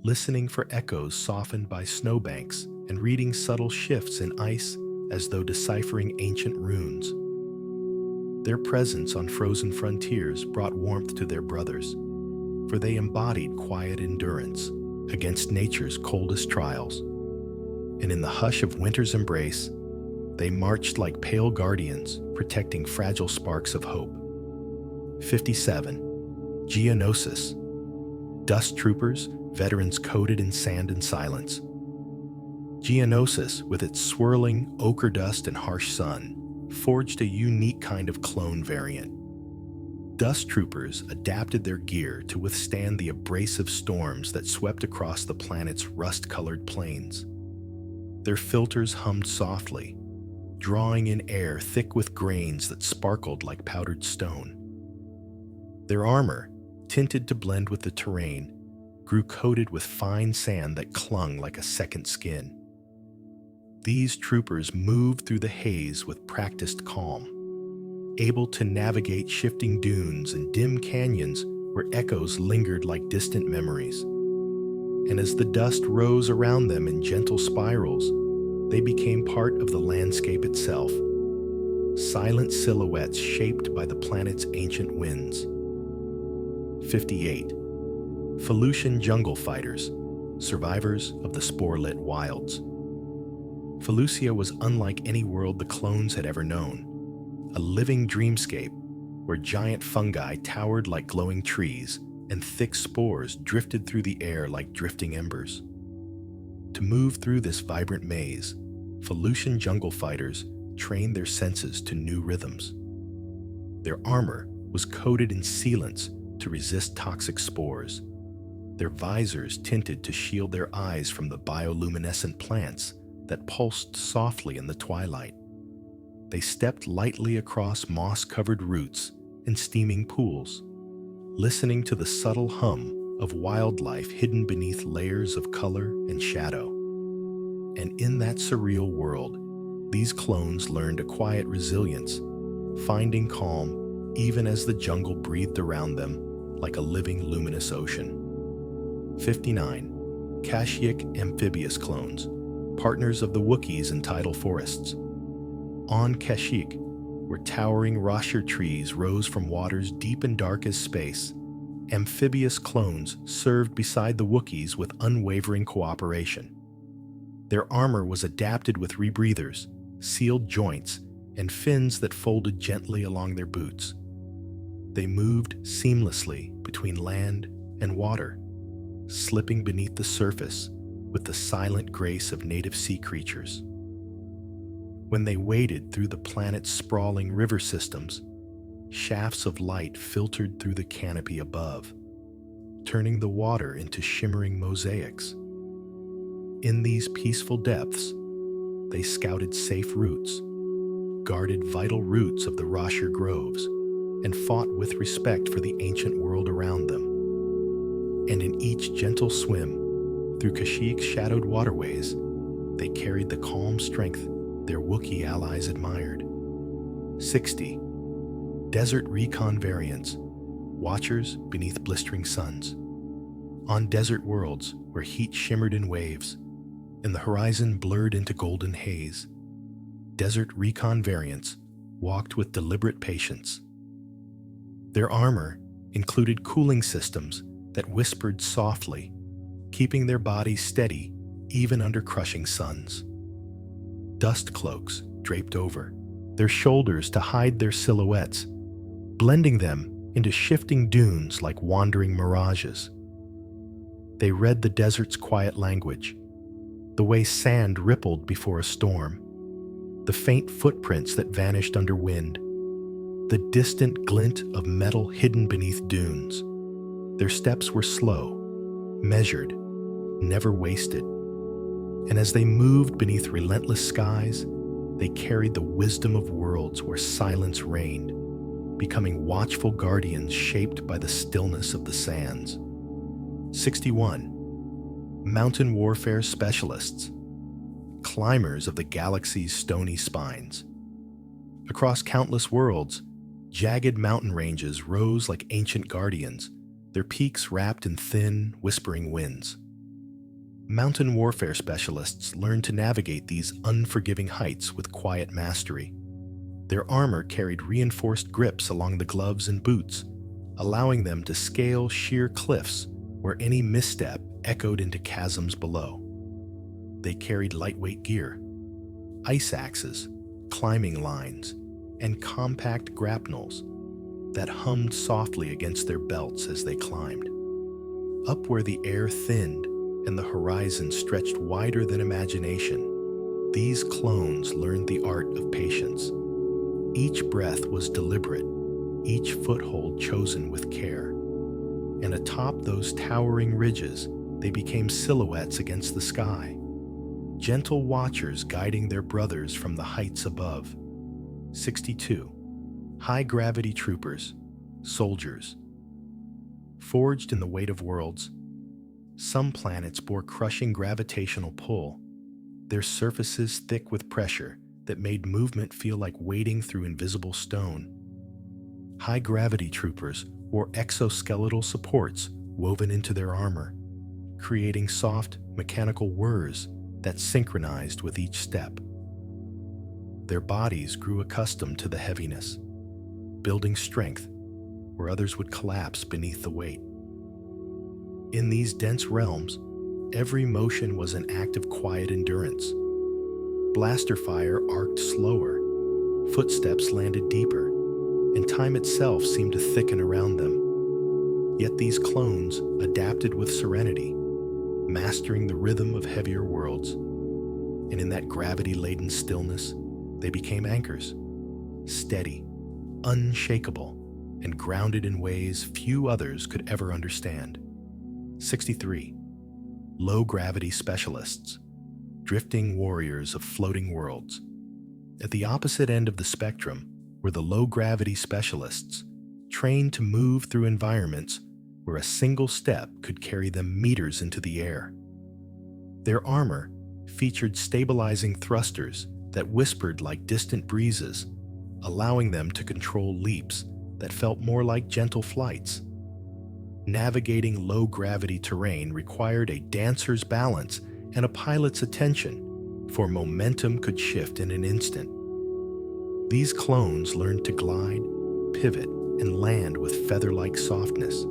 listening for echoes softened by snowbanks and reading subtle shifts in ice as though deciphering ancient runes. Their presence on frozen frontiers brought warmth to their brothers, for they embodied quiet endurance against nature's coldest trials. And in the hush of winter's embrace, they marched like pale guardians, protecting fragile sparks of hope. 57. Geonosis. Dust troopers, veterans coated in sand and silence. Geonosis, with its swirling ochre dust and harsh sun, forged a unique kind of clone variant. Dust troopers adapted their gear to withstand the abrasive storms that swept across the planet's rust-colored plains. Their filters hummed softly, drawing in air thick with grains that sparkled like powdered stone. Their armor, tinted to blend with the terrain, grew coated with fine sand that clung like a second skin. These troopers moved through the haze with practiced calm, able to navigate shifting dunes and dim canyons where echoes lingered like distant memories. And as the dust rose around them in gentle spirals, they became part of the landscape itself, silent silhouettes shaped by the planet's ancient winds. 58. Felucian jungle fighters, survivors of the spore-lit wilds. Felucia was unlike any world the clones had ever known, a living dreamscape where giant fungi towered like glowing trees and thick spores drifted through the air like drifting embers. To move through this vibrant maze, Felucian jungle fighters trained their senses to new rhythms. Their armor was coated in sealants to resist toxic spores, their visors tinted to shield their eyes from the bioluminescent plants that pulsed softly in the twilight. They stepped lightly across moss-covered roots and steaming pools, listening to the subtle hum of wildlife hidden beneath layers of color and shadow. And in that surreal world, these clones learned a quiet resilience, finding calm even as the jungle breathed around them like a living luminous ocean. 59. Kashyyyk amphibious clones, partners of the Wookiees in tidal forests. On Kashyyyk, where towering Roshar trees rose from waters deep and dark as space, amphibious clones served beside the Wookiees with unwavering cooperation. Their armor was adapted with rebreathers, sealed joints, and fins that folded gently along their boots. They moved seamlessly between land and water, slipping beneath the surface with the silent grace of native sea creatures. When they waded through the planet's sprawling river systems, shafts of light filtered through the canopy above, turning the water into shimmering mosaics. In these peaceful depths, they scouted safe routes, guarded vital roots of the Roshir groves, and fought with respect for the ancient world around them. And in each gentle swim through Kashyyik's shadowed waterways, they carried the calm strength their Wookiee allies admired. 60. Desert Recon Variants, Watchers Beneath Blistering Suns. On desert worlds where heat shimmered in waves and the horizon blurred into golden haze, Desert Recon Variants walked with deliberate patience. Their armor included cooling systems that whispered softly, keeping their bodies steady even under crushing suns. Dust cloaks draped over their shoulders to hide their silhouettes, blending them into shifting dunes like wandering mirages. They read the desert's quiet language, the way sand rippled before a storm, the faint footprints that vanished under wind, the distant glint of metal hidden beneath dunes. Their steps were slow, measured, never wasted. And as they moved beneath relentless skies, they carried the wisdom of worlds where silence reigned, becoming watchful guardians shaped by the stillness of the sands. 61. Mountain Warfare Specialists, Climbers of the galaxy's stony spines. Across countless worlds, jagged mountain ranges rose like ancient guardians, their peaks wrapped in thin, whispering winds. Mountain warfare specialists learned to navigate these unforgiving heights with quiet mastery. Their armor carried reinforced grips along the gloves and boots, allowing them to scale sheer cliffs where any misstep echoed into chasms below. They carried lightweight gear, ice axes, climbing lines, and compact grapnels that hummed softly against their belts as they climbed. Up where the air thinned and the horizon stretched wider than imagination, these clones learned the art of patience. Each breath was deliberate, each foothold chosen with care. And atop those towering ridges, they became silhouettes against the sky, gentle watchers guiding their brothers from the heights above. 62. High-gravity troopers, soldiers. Forged in the weight of worlds, some planets bore crushing gravitational pull, their surfaces thick with pressure that made movement feel like wading through invisible stone. High-gravity troopers wore exoskeletal supports woven into their armor, creating soft, mechanical whirs that synchronized with each step. Their bodies grew accustomed to the heaviness, building strength where others would collapse beneath the weight. In these dense realms, every motion was an act of quiet endurance. Blaster fire arced slower, footsteps landed deeper, and time itself seemed to thicken around them. Yet these clones adapted with serenity, mastering the rhythm of heavier worlds. And in that gravity-laden stillness, they became anchors, steady, unshakable, and grounded in ways few others could ever understand. 63. Low-gravity specialists, drifting warriors of floating worlds. At the opposite end of the spectrum were the low-gravity specialists, trained to move through environments where a single step could carry them meters into the air. Their armor featured stabilizing thrusters that whispered like distant breezes, allowing them to control leaps that felt more like gentle flights. Navigating low-gravity terrain required a dancer's balance and a pilot's attention, for momentum could shift in an instant. These clones learned to glide, pivot, and land with feather-like softness,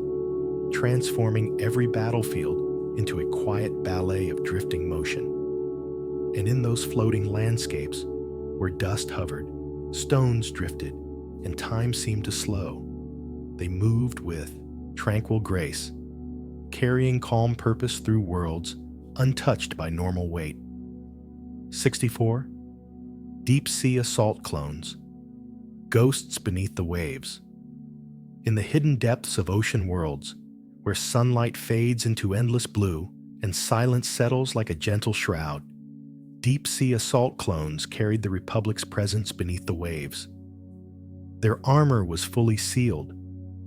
transforming every battlefield into a quiet ballet of drifting motion. And in those floating landscapes, where dust hovered, stones drifted, and time seemed to slow, they moved with tranquil grace, carrying calm purpose through worlds untouched by normal weight. 64. Deep-sea assault clones, ghosts beneath the waves. In the hidden depths of ocean worlds, where sunlight fades into endless blue and silence settles like a gentle shroud, deep-sea assault clones carried the Republic's presence beneath the waves. Their armor was fully sealed,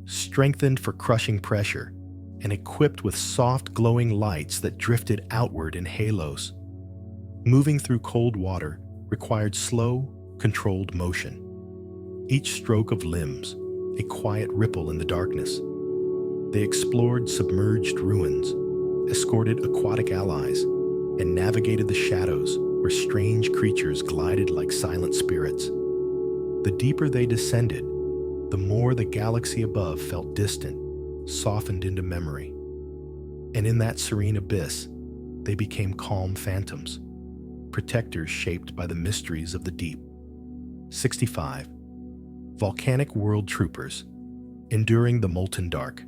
strengthened for crushing pressure, and equipped with soft glowing lights that drifted outward in halos. Moving through cold water required slow, controlled motion. Each stroke of limbs, a quiet ripple in the darkness. They explored submerged ruins, escorted aquatic allies, and navigated the shadows where strange creatures glided like silent spirits. The deeper they descended, the more the galaxy above felt distant, softened into memory. And in that serene abyss, they became calm phantoms, protectors shaped by the mysteries of the deep. 65. Volcanic world troopers, enduring the molten dark.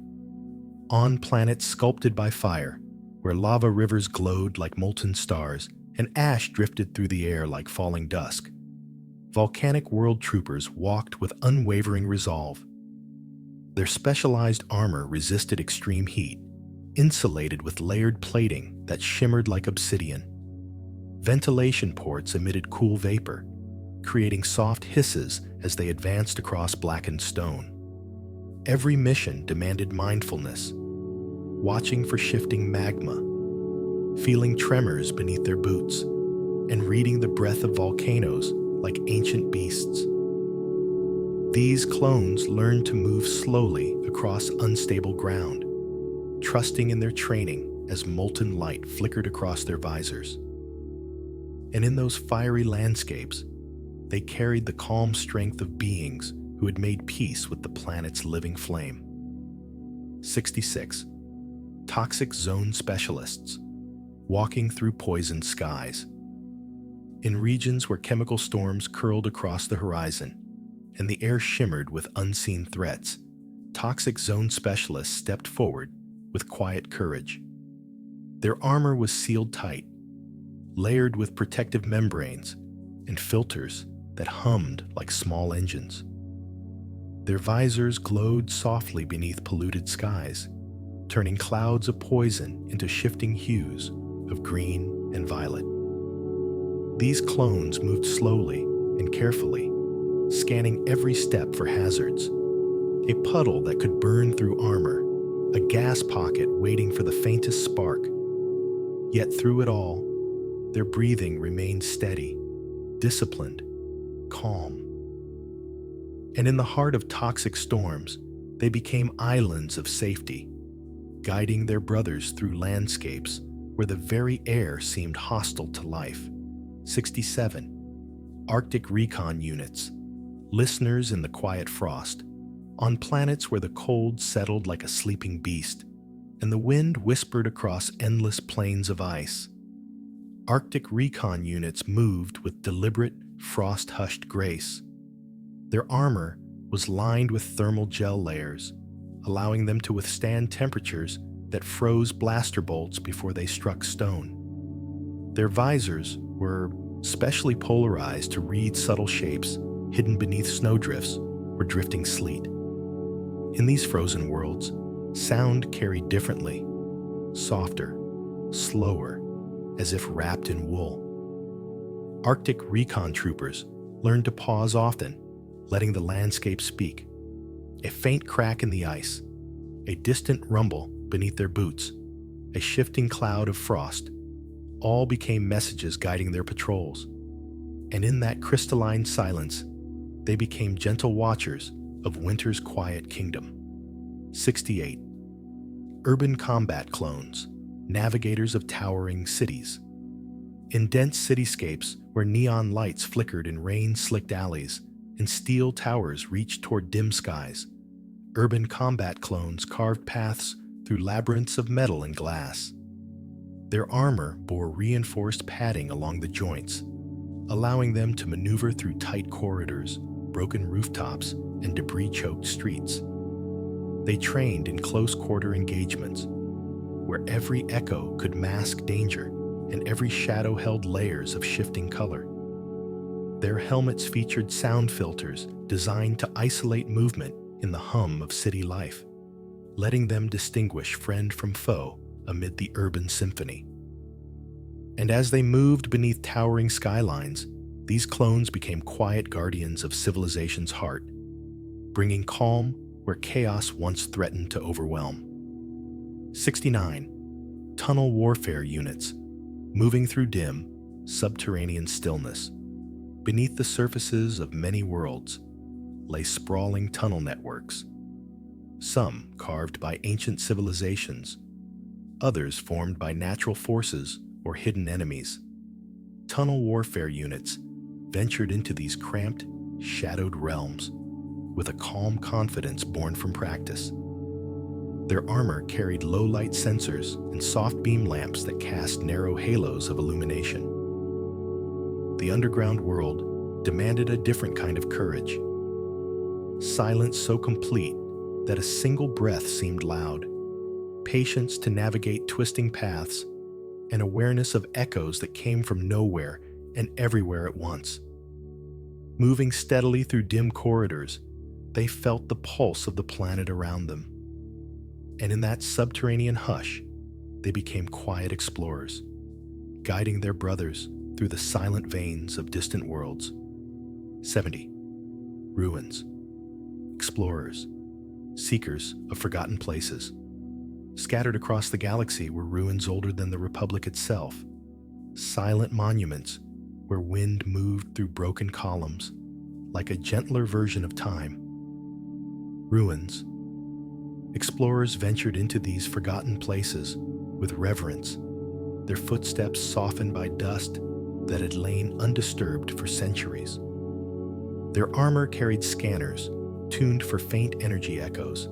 On planets sculpted by fire, where lava rivers glowed like molten stars and ash drifted through the air like falling dusk, volcanic world troopers walked with unwavering resolve. Their specialized armor resisted extreme heat, insulated with layered plating that shimmered like obsidian. Ventilation ports emitted cool vapor, creating soft hisses as they advanced across blackened stone. Every mission demanded mindfulness, watching for shifting magma, feeling tremors beneath their boots, and reading the breath of volcanoes like ancient beasts. These clones learned to move slowly across unstable ground, trusting in their training as molten light flickered across their visors. And in those fiery landscapes, they carried the calm strength of beings who had made peace with the planet's living flame. 66. Toxic zone specialists, walking through poisoned skies. In regions where chemical storms curled across the horizon and the air shimmered with unseen threats, toxic zone specialists stepped forward with quiet courage. Their armor was sealed tight, layered with protective membranes and filters that hummed like small engines. Their visors glowed softly beneath polluted skies, turning clouds of poison into shifting hues of green and violet. These clones moved slowly and carefully, scanning every step for hazards. A puddle that could burn through armor, a gas pocket waiting for the faintest spark. Yet through it all, their breathing remained steady, disciplined, calm. And in the heart of toxic storms, they became islands of safety, guiding their brothers through landscapes where the very air seemed hostile to life. 67. Arctic recon units, listeners in the quiet frost, on planets where the cold settled like a sleeping beast, and the wind whispered across endless plains of ice. Arctic recon units moved with deliberate, frost-hushed grace. Their armor was lined with thermal gel layers, allowing them to withstand temperatures that froze blaster bolts before they struck stone. Their visors were specially polarized to read subtle shapes hidden beneath snowdrifts or drifting sleet. In these frozen worlds, sound carried differently, softer, slower, as if wrapped in wool. Arctic recon troopers learned to pause often, letting the landscape speak. A faint crack in the ice, a distant rumble beneath their boots, a shifting cloud of frost, all became messages guiding their patrols. And in that crystalline silence, they became gentle watchers of winter's quiet kingdom. 68. Urban combat clones, navigators of towering cities. In dense cityscapes where neon lights flickered in rain-slicked alleys and steel towers reached toward dim skies, urban combat clones carved paths through through labyrinths of metal and glass. Their armor bore reinforced padding along the joints, allowing them to maneuver through tight corridors, broken rooftops, and debris-choked streets. They trained in close-quarter engagements, where every echo could mask danger and every shadow held layers of shifting color. Their helmets featured sound filters designed to isolate movement in the hum of city life, letting them distinguish friend from foe amid the urban symphony. And as they moved beneath towering skylines, these clones became quiet guardians of civilization's heart, bringing calm where chaos once threatened to overwhelm. 69. Tunnel warfare units, moving through dim, subterranean stillness. Beneath the surfaces of many worlds lay sprawling tunnel networks, some carved by ancient civilizations, others formed by natural forces or hidden enemies. Tunnel warfare units ventured into these cramped, shadowed realms with a calm confidence born from practice. Their armor carried low-light sensors and soft beam lamps that cast narrow halos of illumination. The underground world demanded a different kind of courage. Silence so complete that a single breath seemed loud, patience to navigate twisting paths, and awareness of echoes that came from nowhere and everywhere at once. Moving steadily through dim corridors, they felt the pulse of the planet around them. And in that subterranean hush, they became quiet explorers, guiding their brothers through the silent veins of distant worlds. 70. Ruins. Explorers, seekers of forgotten places. Scattered across the galaxy were ruins older than the Republic itself, silent monuments where wind moved through broken columns, like a gentler version of time. Ruins. Explorers ventured into these forgotten places with reverence, their footsteps softened by dust that had lain undisturbed for centuries. Their armor carried scanners tuned for faint energy echoes,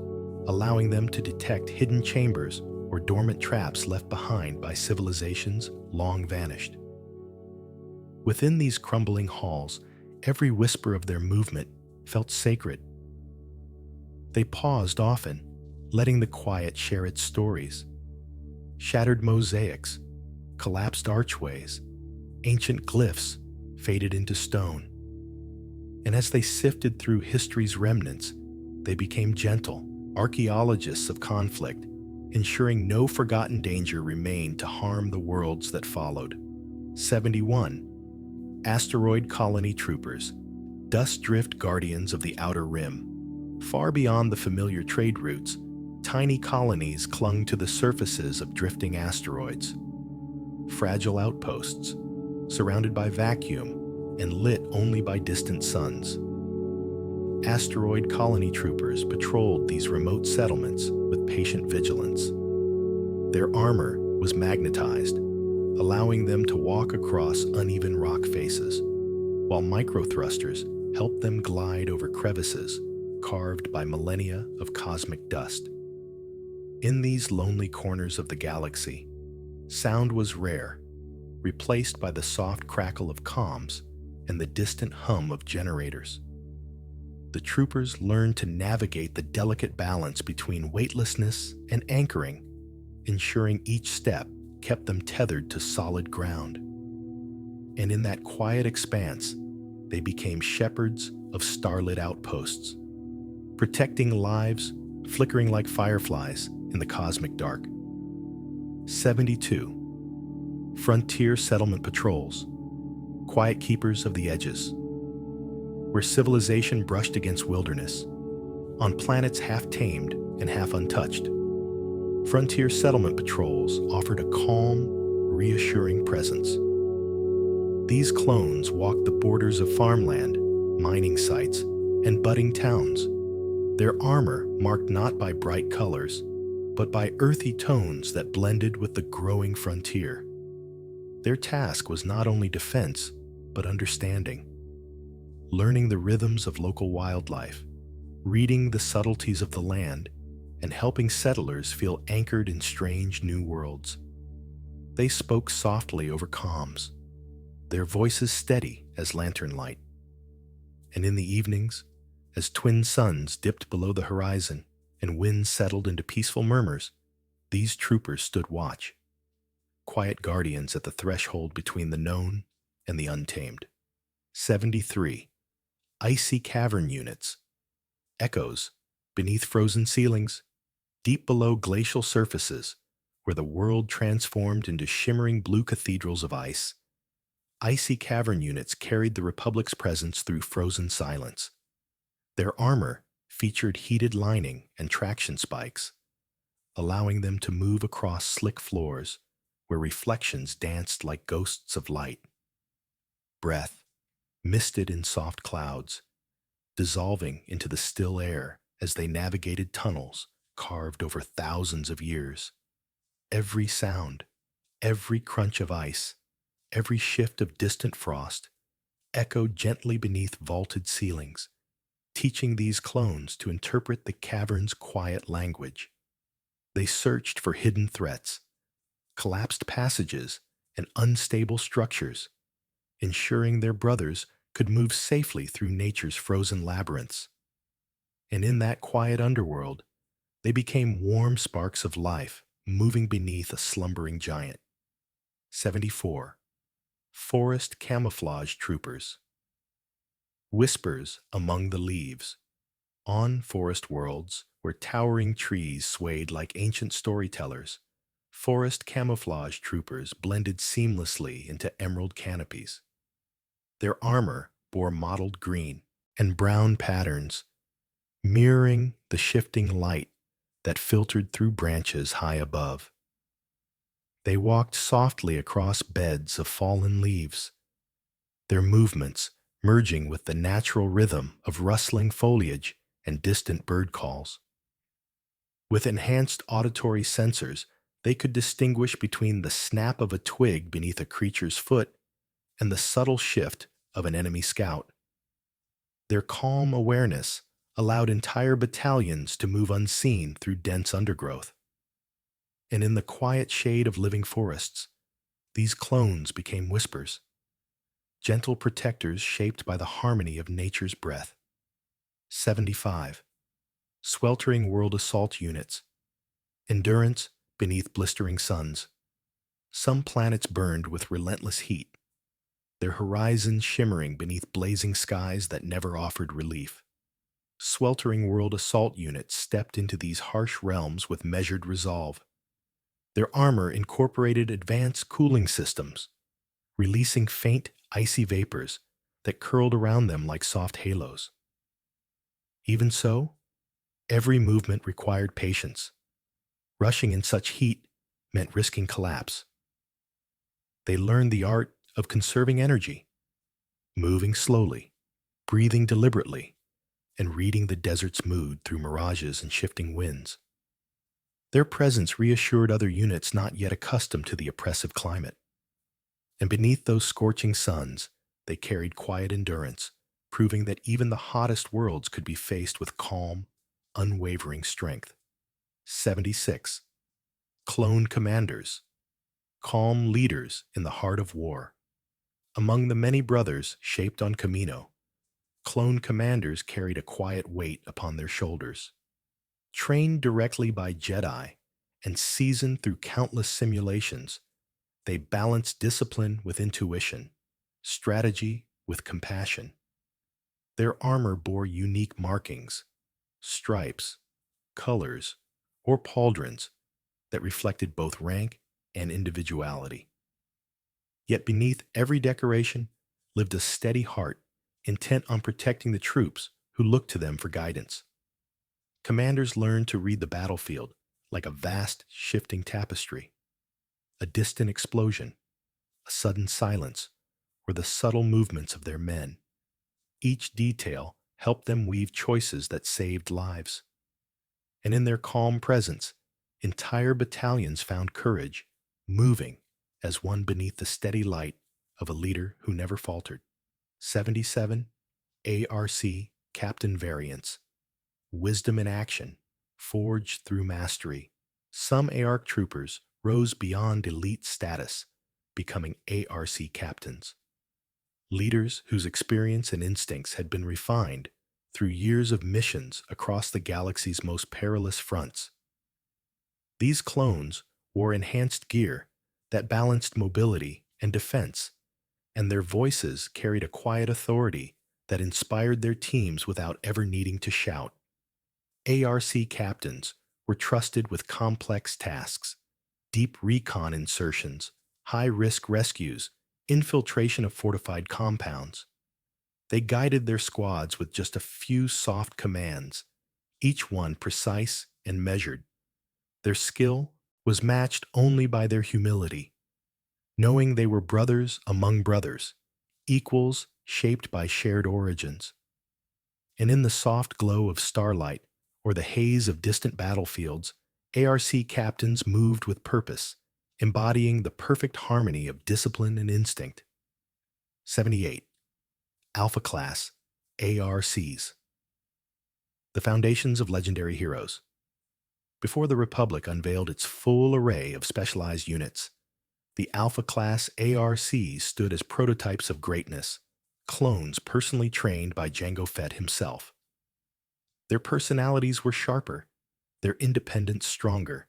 allowing them to detect hidden chambers or dormant traps left behind by civilizations long vanished. Within these crumbling halls, every whisper of their movement felt sacred. They paused often, letting the quiet share its stories. Shattered mosaics, collapsed archways, ancient glyphs faded into stone. And as they sifted through history's remnants, they became gentle archaeologists of conflict, ensuring no forgotten danger remained to harm the worlds that followed. 71. Asteroid colony troopers, dust drift guardians of the outer rim. Far beyond the familiar trade routes, tiny colonies clung to the surfaces of drifting asteroids. Fragile outposts, surrounded by vacuum and lit only by distant suns. Asteroid colony troopers patrolled these remote settlements with patient vigilance. Their armor was magnetized, allowing them to walk across uneven rock faces, while microthrusters helped them glide over crevices carved by millennia of cosmic dust. In these lonely corners of the galaxy, sound was rare, replaced by the soft crackle of comms and the distant hum of generators. The troopers learned to navigate the delicate balance between weightlessness and anchoring, ensuring each step kept them tethered to solid ground. And in that quiet expanse, they became shepherds of starlit outposts, protecting lives flickering like fireflies in the cosmic dark. 72. Frontier settlement patrols, quiet keepers of the edges. Where civilization brushed against wilderness, on planets half tamed and half untouched, frontier settlement patrols offered a calm, reassuring presence. These clones walked the borders of farmland, mining sites, and budding towns, their armor marked not by bright colors, but by earthy tones that blended with the growing frontier. Their task was not only defense, but understanding. Learning the rhythms of local wildlife, reading the subtleties of the land, and helping settlers feel anchored in strange new worlds. They spoke softly over comms, their voices steady as lantern light. And in the evenings, as twin suns dipped below the horizon and winds settled into peaceful murmurs, these troopers stood watch, quiet guardians at the threshold between the known and the untamed. 73. Icy cavern units. Echoes beneath frozen ceilings, deep below glacial surfaces, where the world transformed into shimmering blue cathedrals of ice. Icy cavern units carried the Republic's presence through frozen silence. Their armor featured heated lining and traction spikes, allowing them to move across slick floors where reflections danced like ghosts of light. Breath, misted in soft clouds, dissolving into the still air as they navigated tunnels carved over thousands of years. Every sound, every crunch of ice, every shift of distant frost echoed gently beneath vaulted ceilings, teaching these clones to interpret the cavern's quiet language. They searched for hidden threats, collapsed passages, and unstable structures, ensuring their brothers could move safely through nature's frozen labyrinths. And in that quiet underworld, they became warm sparks of life, moving beneath a slumbering giant. 74. Forest camouflage troopers. Whispers among the leaves. On forest worlds, where towering trees swayed like ancient storytellers, forest camouflage troopers blended seamlessly into emerald canopies. Their armor bore mottled green and brown patterns, mirroring the shifting light that filtered through branches high above. They walked softly across beds of fallen leaves, their movements merging with the natural rhythm of rustling foliage and distant bird calls. With enhanced auditory sensors, they could distinguish between the snap of a twig beneath a creature's foot and the subtle shift of an enemy scout. Their calm awareness allowed entire battalions to move unseen through dense undergrowth. And in the quiet shade of living forests, these clones became whispers, gentle protectors shaped by the harmony of nature's breath. 75. Sweltering world assault units. Endurance beneath blistering suns. Some planets burned with relentless heat, their horizons shimmering beneath blazing skies that never offered relief. Sweltering world assault units stepped into these harsh realms with measured resolve. Their armor incorporated advanced cooling systems, releasing faint, icy vapors that curled around them like soft halos. Even so, every movement required patience. Rushing in such heat meant risking collapse. They learned the art of conserving energy, moving slowly, breathing deliberately, and reading the desert's mood through mirages and shifting winds. Their presence reassured other units not yet accustomed to the oppressive climate. And beneath those scorching suns, they carried quiet endurance, proving that even the hottest worlds could be faced with calm, unwavering strength. 76. Clone commanders. Calm leaders in the heart of war. Among the many brothers shaped on Camino, clone commanders carried a quiet weight upon their shoulders. Trained directly by Jedi and seasoned through countless simulations, they balanced discipline with intuition, strategy with compassion. Their armor bore unique markings, stripes, colors, or pauldrons that reflected both rank and individuality. Yet beneath every decoration lived a steady heart intent on protecting the troops who looked to them for guidance. Commanders learned to read the battlefield like a vast, shifting tapestry. A distant explosion, a sudden silence, or the subtle movements of their men. Each detail helped them weave choices that saved lives. And in their calm presence, entire battalions found courage, moving as one beneath the steady light of a leader who never faltered. 77. ARC Captain Variants. Wisdom in action, forged through mastery. Some ARC troopers rose beyond elite status, becoming ARC captains. Leaders whose experience and instincts had been refined through years of missions across the galaxy's most perilous fronts. These clones wore enhanced gear that balanced mobility and defense, and their voices carried a quiet authority that inspired their teams without ever needing to shout. ARC captains were trusted with complex tasks, deep recon insertions, high-risk rescues, infiltration of fortified compounds. They guided their squads with just a few soft commands, each one precise and measured. Their skill was matched only by their humility, knowing they were brothers among brothers, equals shaped by shared origins. And in the soft glow of starlight or the haze of distant battlefields, ARC captains moved with purpose, embodying the perfect harmony of discipline and instinct. 78. Alpha Class ARCs. The foundations of legendary heroes. Before the Republic unveiled its full array of specialized units, the Alpha Class ARCs stood as prototypes of greatness, clones personally trained by Jango Fett himself. Their personalities were sharper, their independence stronger,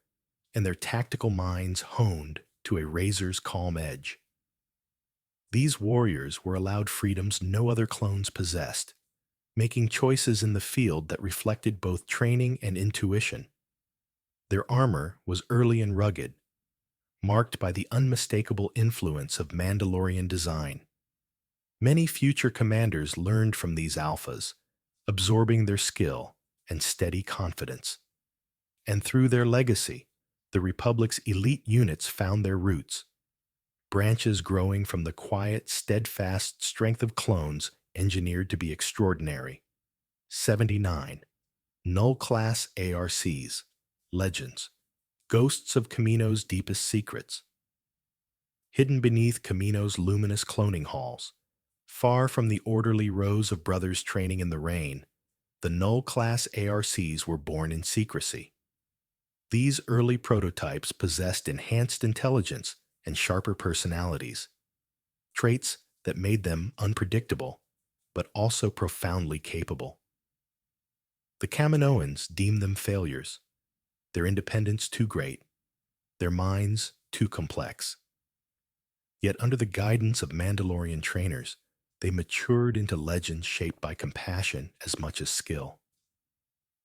and their tactical minds honed to a razor's calm edge. These warriors were allowed freedoms no other clones possessed, making choices in the field that reflected both training and intuition. Their armor was early and rugged, marked by the unmistakable influence of Mandalorian design. Many future commanders learned from these alphas, absorbing their skill and steady confidence. And through their legacy, the Republic's elite units found their roots, branches growing from the quiet, steadfast strength of clones engineered to be extraordinary. 79. Null-class ARCs, legends, ghosts of Kamino's deepest secrets. Hidden beneath Kamino's luminous cloning halls, far from the orderly rows of brothers training in the rain, the Null-class ARCs were born in secrecy. These early prototypes possessed enhanced intelligence and sharper personalities, traits that made them unpredictable, but also profoundly capable. The Kaminoans deemed them failures, their independence too great, their minds too complex. Yet under the guidance of Mandalorian trainers, they matured into legends shaped by compassion as much as skill.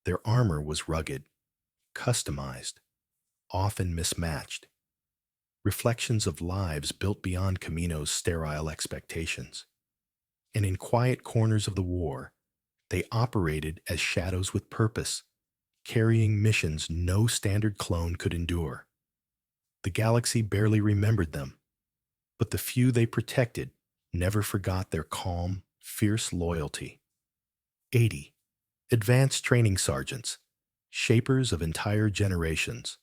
Their armor was rugged, customized, often mismatched, reflections of lives built beyond Kamino's sterile expectations. And in quiet corners of the war, they operated as shadows with purpose, carrying missions no standard clone could endure. The galaxy barely remembered them, but the few they protected never forgot their calm, fierce loyalty. 80. Advanced training sergeants, shapers of entire generations.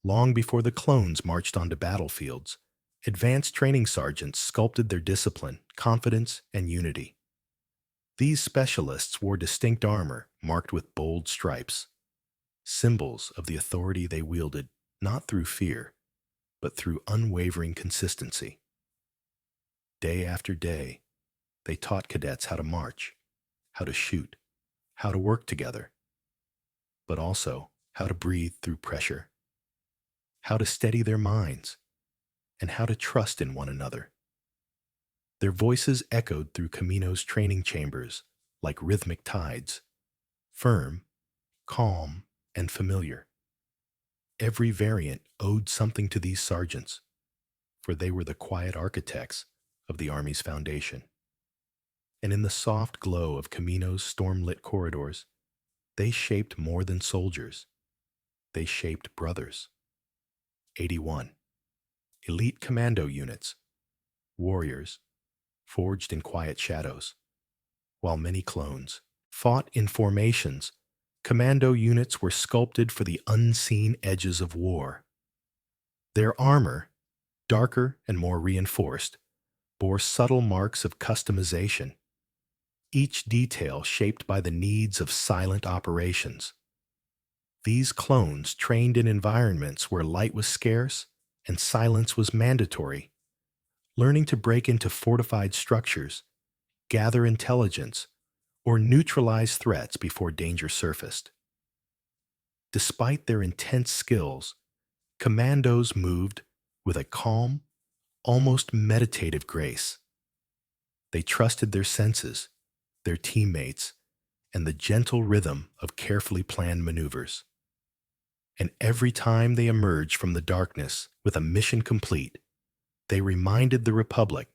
Long before the clones marched onto battlefields, advanced training sergeants sculpted their discipline, confidence, and unity. These specialists wore distinct armor marked with bold stripes, symbols of the authority they wielded not through fear, but through unwavering consistency. Day after day, they taught cadets how to march, how to shoot, how to work together, but also how to breathe through pressure, how to steady their minds, and how to trust in one another. Their voices echoed through Kamino's training chambers like rhythmic tides, firm, calm, and familiar. Every variant owed something to these sergeants, for they were the quiet architects of the Army's foundation. And in the soft glow of Kamino's storm-lit corridors, they shaped more than soldiers. They shaped brothers. 81. Elite commando units, warriors, forged in quiet shadows. While many clones fought in formations, commando units were sculpted for the unseen edges of war. Their armor, darker and more reinforced, bore subtle marks of customization, each detail shaped by the needs of silent operations. These clones trained in environments where light was scarce and silence was mandatory, learning to break into fortified structures, gather intelligence, or neutralize threats before danger surfaced. Despite their intense skills, commandos moved with a calm, almost meditative grace. They trusted their senses, their teammates, and the gentle rhythm of carefully planned maneuvers. And every time they emerged from the darkness with a mission complete, they reminded the Republic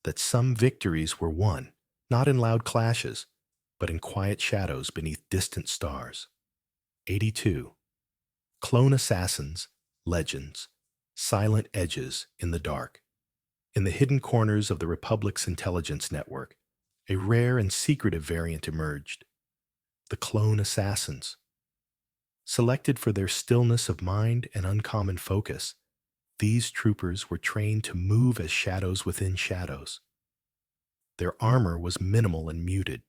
that some victories were won not in loud clashes, but in quiet shadows beneath distant stars. 82. Clone assassins, legends, silent edges in the dark. In the hidden corners of the Republic's intelligence network, a rare and secretive variant emerged: the clone assassins. Selected for their stillness of mind and uncommon focus, these troopers were trained to move as shadows within shadows. Their armor was minimal and muted,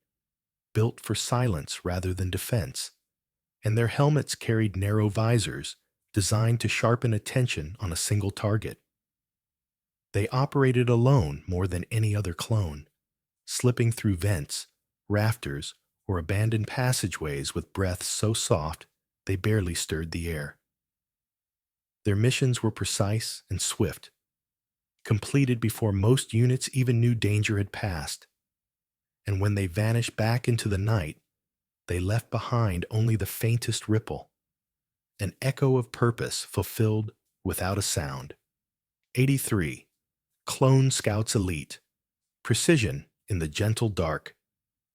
built for silence rather than defense, and their helmets carried narrow visors designed to sharpen attention on a single target. They operated alone more than any other clone, slipping through vents, rafters, or abandoned passageways with breaths so soft they barely stirred the air. Their missions were precise and swift, completed before most units even knew danger had passed. And when they vanished back into the night, they left behind only the faintest ripple, an echo of purpose fulfilled without a sound. 83. Clone Scouts Elite. Precision in the gentle dark.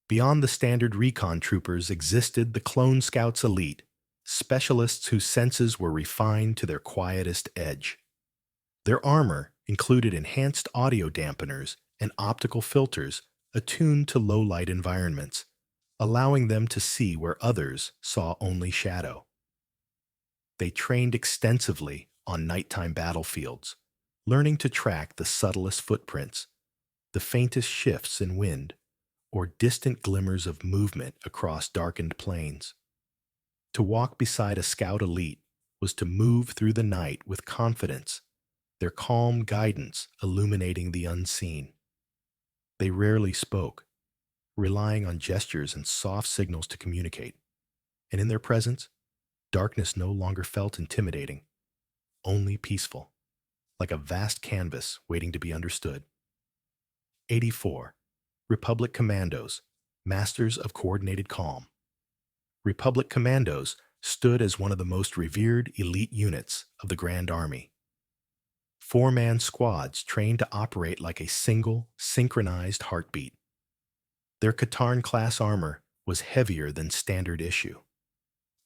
Beyond the standard recon troopers existed the Clone Scouts Elite, specialists whose senses were refined to their quietest edge. Their armor included enhanced audio dampeners and optical filters attuned to low-light environments, allowing them to see where others saw only shadow. They trained extensively on nighttime battlefields, learning to track the subtlest footprints, the faintest shifts in wind, or distant glimmers of movement across darkened plains. To walk beside a scout elite was to move through the night with confidence, their calm guidance illuminating the unseen. They rarely spoke, relying on gestures and soft signals to communicate, and in their presence, darkness no longer felt intimidating, only peaceful, like a vast canvas waiting to be understood. 84. Republic Commandos, Masters of Coordinated Calm. Republic Commandos stood as one of the most revered elite units of the Grand Army. Four-man squads trained to operate like a single, synchronized heartbeat. Their Katarn-class armor was heavier than standard issue,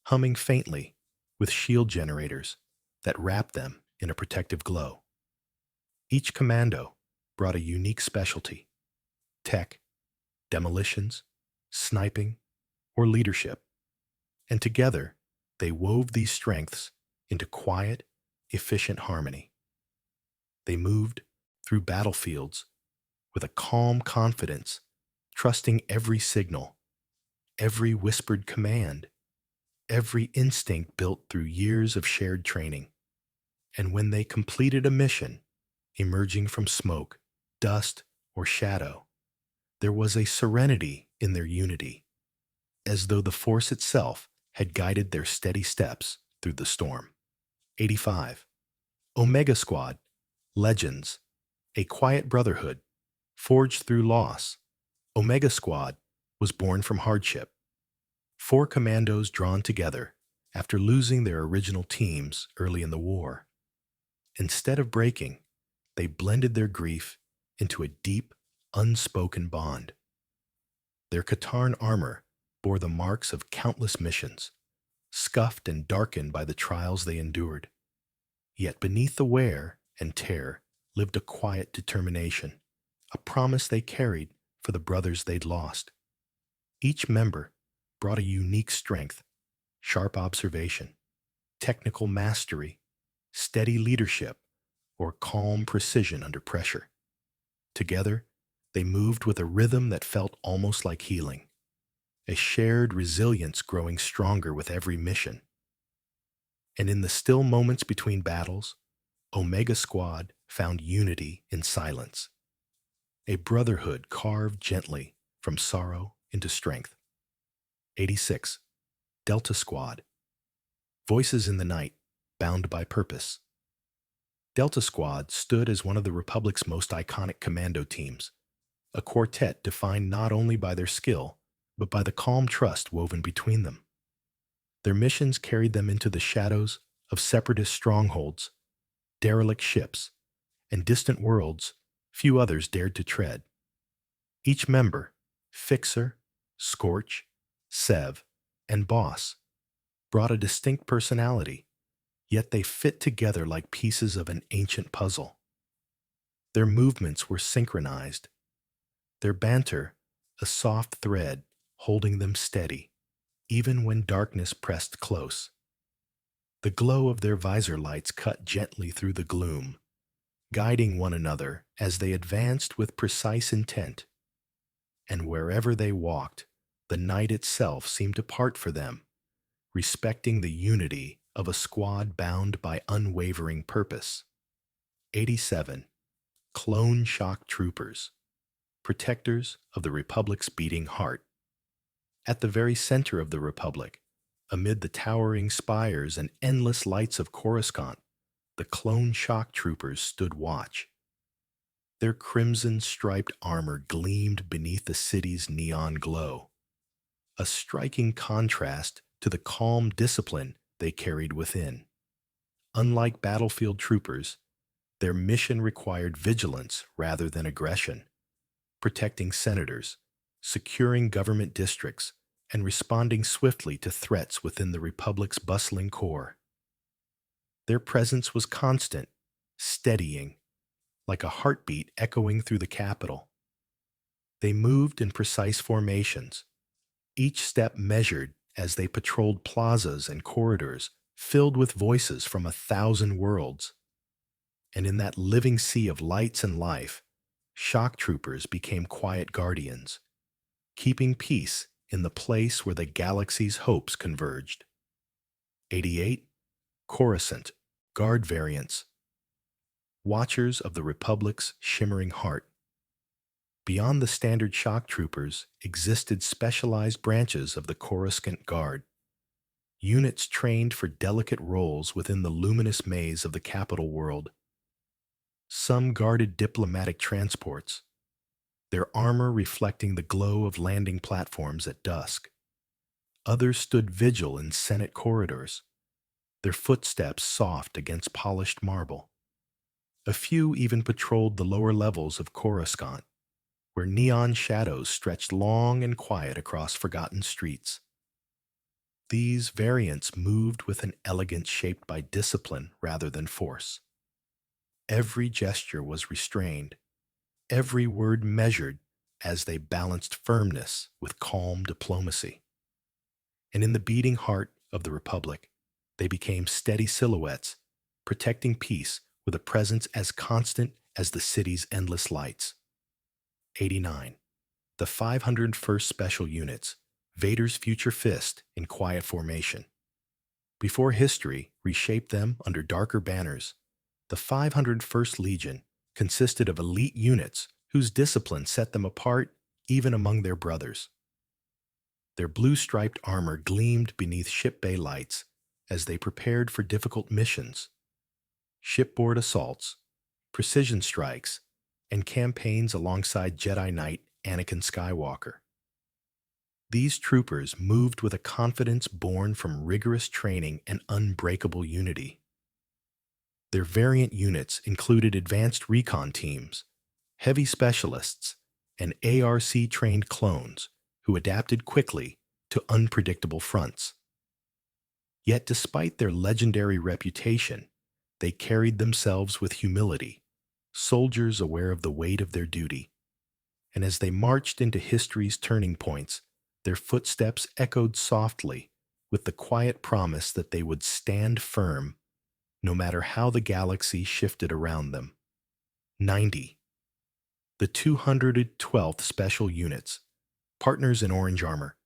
humming faintly with shield generators that wrapped them in a protective glow. Each commando brought a unique specialty: tech, demolitions, sniping, or leadership. And together, they wove these strengths into quiet, efficient harmony. They moved through battlefields with a calm confidence, trusting every signal, every whispered command, every instinct built through years of shared training. And when they completed a mission, emerging from smoke, dust, or shadow, there was a serenity in their unity, as though the Force itself had guided their steady steps through the storm. 85. Omega Squad, Legends, a quiet brotherhood, forged through loss. Omega Squad was born from hardship. Four commandos drawn together after losing their original teams early in the war. Instead of breaking, they blended their grief into a deep, unspoken bond. Their Katarn armor bore the marks of countless missions, scuffed and darkened by the trials they endured. Yet beneath the wear and tear lived a quiet determination, a promise they carried for the brothers they'd lost. Each member brought a unique strength: sharp observation, technical mastery, steady leadership, or calm precision under pressure. Together, they moved with a rhythm that felt almost like healing, a shared resilience growing stronger with every mission. And in the still moments between battles, Omega Squad found unity in silence, a brotherhood carved gently from sorrow into strength. 86. Delta Squad. Voices in the night, bound by purpose. Delta Squad stood as one of the Republic's most iconic commando teams, a quartet defined not only by their skill, but by the calm trust woven between them. Their missions carried them into the shadows of separatist strongholds, derelict ships, and distant worlds few others dared to tread. Each member, Fixer, Scorch, Sev, and Boss, brought a distinct personality, yet they fit together like pieces of an ancient puzzle. Their movements were synchronized, their banter a soft thread holding them steady, even when darkness pressed close. The glow of their visor lights cut gently through the gloom, guiding one another as they advanced with precise intent. And wherever they walked, the night itself seemed to part for them, respecting the unity of a squad bound by unwavering purpose. 87. Clone Shock Troopers, protectors of the Republic's beating heart. At the very center of the Republic, amid the towering spires and endless lights of Coruscant, the Clone Shock Troopers stood watch. Their crimson-striped armor gleamed beneath the city's neon glow, a striking contrast to the calm discipline they carried within. Unlike battlefield troopers, their mission required vigilance rather than aggression, protecting senators, securing government districts, and responding swiftly to threats within the Republic's bustling core. Their presence was constant, steadying, like a heartbeat echoing through the capital. They moved in precise formations, each step measured as they patrolled plazas and corridors filled with voices from 1,000 worlds. And in that living sea of lights and life, shock troopers became quiet guardians, keeping peace in the place where the galaxy's hopes converged. 88. Coruscant, Guard Variants, watchers of the Republic's shimmering heart. Beyond the standard shock troopers existed specialized branches of the Coruscant Guard, units trained for delicate roles within the luminous maze of the capital world. Some guarded diplomatic transports, their armor reflecting the glow of landing platforms at dusk. Others stood vigil in Senate corridors, their footsteps soft against polished marble. A few even patrolled the lower levels of Coruscant, where neon shadows stretched long and quiet across forgotten streets. These variants moved with an elegance shaped by discipline rather than force. Every gesture was restrained, every word measured as they balanced firmness with calm diplomacy. And in the beating heart of the Republic, they became steady silhouettes, protecting peace with a presence as constant as the city's endless lights. 89. The 501st Special Units, Vader's future fist in quiet formation. Before history reshaped them under darker banners, the 501st Legion consisted of elite units whose discipline set them apart even among their brothers. Their blue-striped armor gleamed beneath ship bay lights as they prepared for difficult missions, shipboard assaults, precision strikes, and campaigns alongside Jedi Knight Anakin Skywalker. These troopers moved with a confidence born from rigorous training and unbreakable unity. Their variant units included advanced recon teams, heavy specialists, and ARC-trained clones who adapted quickly to unpredictable fronts. Yet despite their legendary reputation, they carried themselves with humility, soldiers aware of the weight of their duty. And as they marched into history's turning points, their footsteps echoed softly with the quiet promise that they would stand firm no matter how the galaxy shifted around them. 90. The 212th Special Units, partners in orange armor.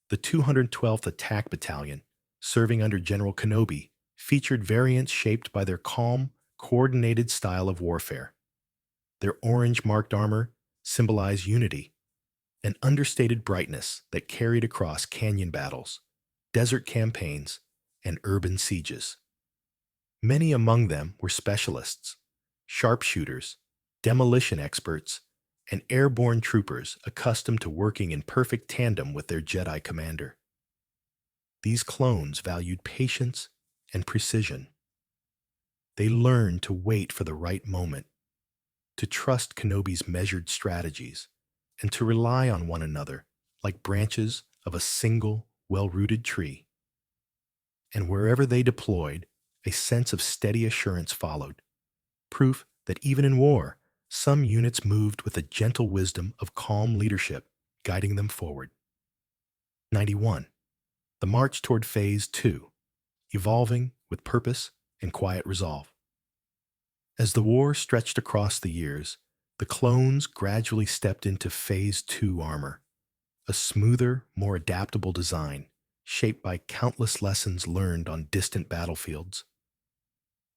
The 212th Attack Battalion, serving under General Kenobi, featured variants shaped by their calm, coordinated style of warfare. Their orange-marked armor symbolized unity, an understated brightness that carried across canyon battles, desert campaigns, and urban sieges. Many among them were specialists, sharpshooters, demolition experts, and airborne troopers accustomed to working in perfect tandem with their Jedi commander. These clones valued patience and precision. They learned to wait for the right moment, to trust Kenobi's measured strategies, and to rely on one another like branches of a single, well-rooted tree. And wherever they deployed, a sense of steady assurance followed, proof that even in war, some units moved with the gentle wisdom of calm leadership, guiding them forward. 91. The march toward Phase 2, evolving with purpose and quiet resolve. As the war stretched across the years, the clones gradually stepped into Phase 2 armor, a smoother, more adaptable design, shaped by countless lessons learned on distant battlefields.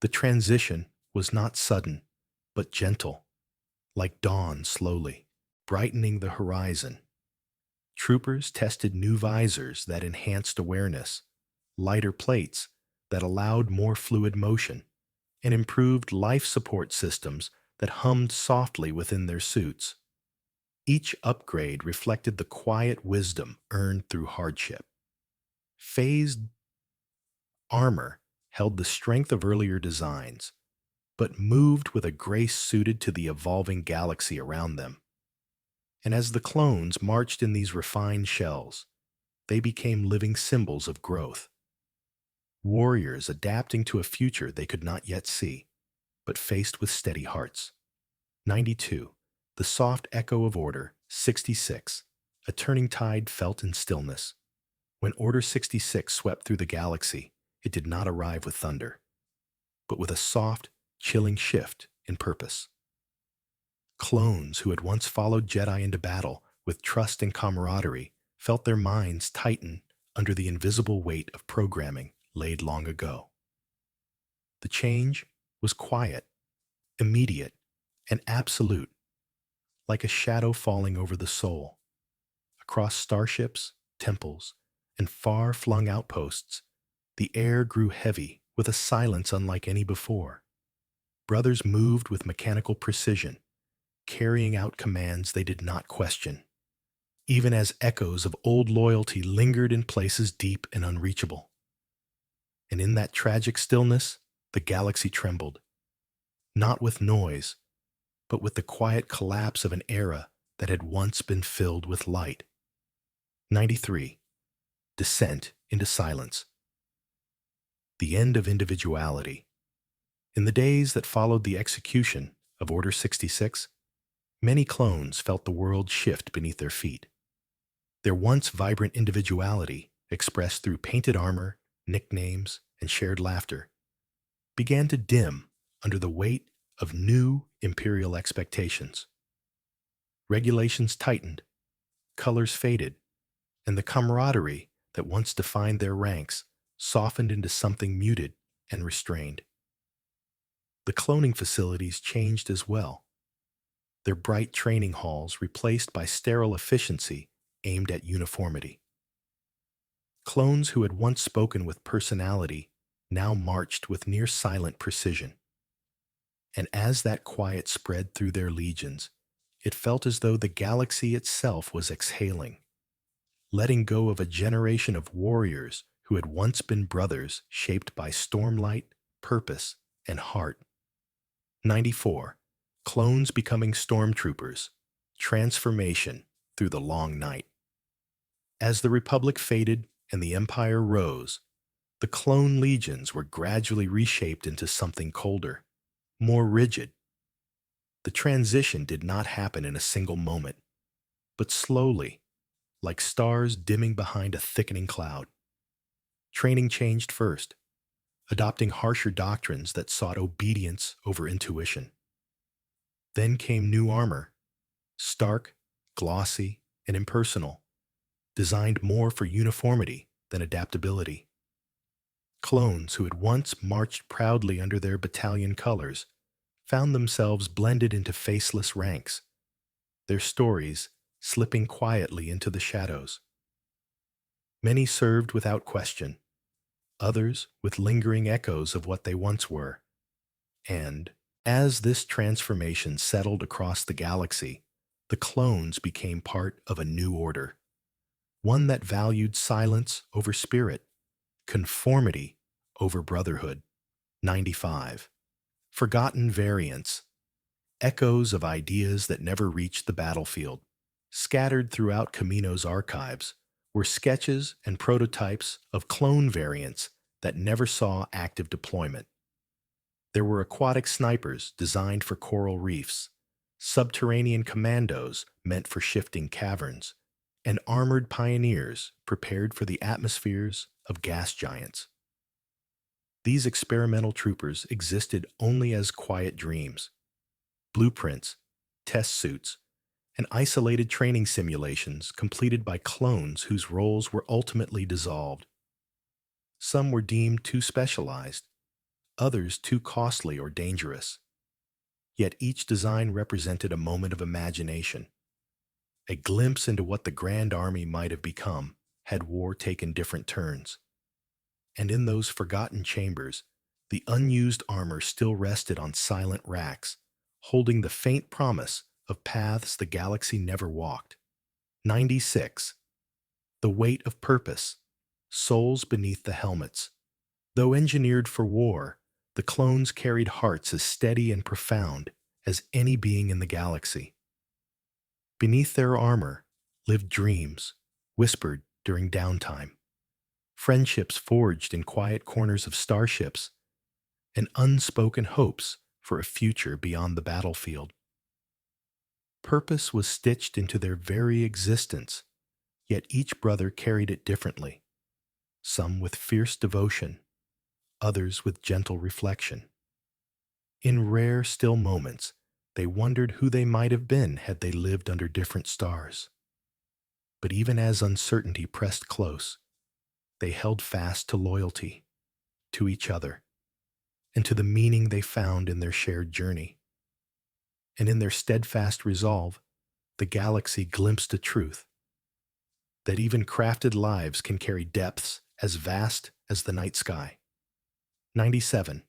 The transition was not sudden, but gentle, like dawn slowly, brightening the horizon. Troopers tested new visors that enhanced awareness, lighter plates that allowed more fluid motion, and improved life support systems that hummed softly within their suits. Each upgrade reflected the quiet wisdom earned through hardship. Phased armor held the strength of earlier designs, but moved with a grace suited to the evolving galaxy around them. And as the clones marched in these refined shells, they became living symbols of growth. Warriors adapting to a future they could not yet see, but faced with steady hearts. 92. The soft echo of Order 66. A turning tide felt in stillness. When Order 66 swept through the galaxy, it did not arrive with thunder, but with a soft, chilling shift in purpose. Clones who had once followed Jedi into battle with trust and camaraderie felt their minds tighten under the invisible weight of programming laid long ago. The change was quiet, immediate, and absolute, like a shadow falling over the soul. Across starships, temples, and far-flung outposts, the air grew heavy with a silence unlike any before. Brothers moved with mechanical precision, carrying out commands they did not question, even as echoes of old loyalty lingered in places deep and unreachable. And in that tragic stillness, the galaxy trembled, not with noise, but with the quiet collapse of an era that had once been filled with light. 93. Descent into silence. The end of individuality. In the days that followed the execution of Order 66, many clones felt the world shift beneath their feet. Their once vibrant individuality, expressed through painted armor, nicknames, and shared laughter, began to dim under the weight of new imperial expectations. Regulations tightened, colors faded, and the camaraderie that once defined their ranks softened into something muted and restrained. The cloning facilities changed as well, their bright training halls replaced by sterile efficiency aimed at uniformity. Clones who had once spoken with personality now marched with near-silent precision. And as that quiet spread through their legions, it felt as though the galaxy itself was exhaling, letting go of a generation of warriors who had once been brothers shaped by stormlight, purpose, and heart. 94. Clones becoming stormtroopers. Transformation through the long night. As the Republic faded and the Empire rose, the clone legions were gradually reshaped into something colder, more rigid. The transition did not happen in a single moment, but slowly, like stars dimming behind a thickening cloud. Training changed first, adopting harsher doctrines that sought obedience over intuition. Then came new armor, stark, glossy, and impersonal, designed more for uniformity than adaptability. Clones who had once marched proudly under their battalion colors found themselves blended into faceless ranks, their stories slipping quietly into the shadows. Many served without question, others with lingering echoes of what they once were. And as this transformation settled across the galaxy, the clones became part of a new order, one that valued silence over spirit, conformity over brotherhood. 95. Forgotten variants, echoes of ideas that never reached the battlefield. Scattered throughout Camino's archives were sketches and prototypes of clone variants that never saw active deployment. There were aquatic snipers designed for coral reefs, subterranean commandos meant for shifting caverns, and armored pioneers prepared for the atmospheres of gas giants. These experimental troopers existed only as quiet dreams, blueprints, test suits, and isolated training simulations completed by clones whose roles were ultimately dissolved. Some were deemed too specialized, others too costly or dangerous. Yet each design represented a moment of imagination, a glimpse into what the Grand Army might have become had war taken different turns. And in those forgotten chambers, the unused armor still rested on silent racks, holding the faint promise of paths the galaxy never walked. 96. The weight of purpose, souls beneath the helmets. Though engineered for war, the clones carried hearts as steady and profound as any being in the galaxy. Beneath their armor lived dreams, whispered during downtime, friendships forged in quiet corners of starships, and unspoken hopes for a future beyond the battlefield. Purpose was stitched into their very existence, yet each brother carried it differently, some with fierce devotion, others with gentle reflection. In rare, still moments, they wondered who they might have been had they lived under different stars. But even as uncertainty pressed close, they held fast to loyalty, to each other, and to the meaning they found in their shared journey. And in their steadfast resolve, the galaxy glimpsed a truth, that even crafted lives can carry depths as vast as the night sky. 97.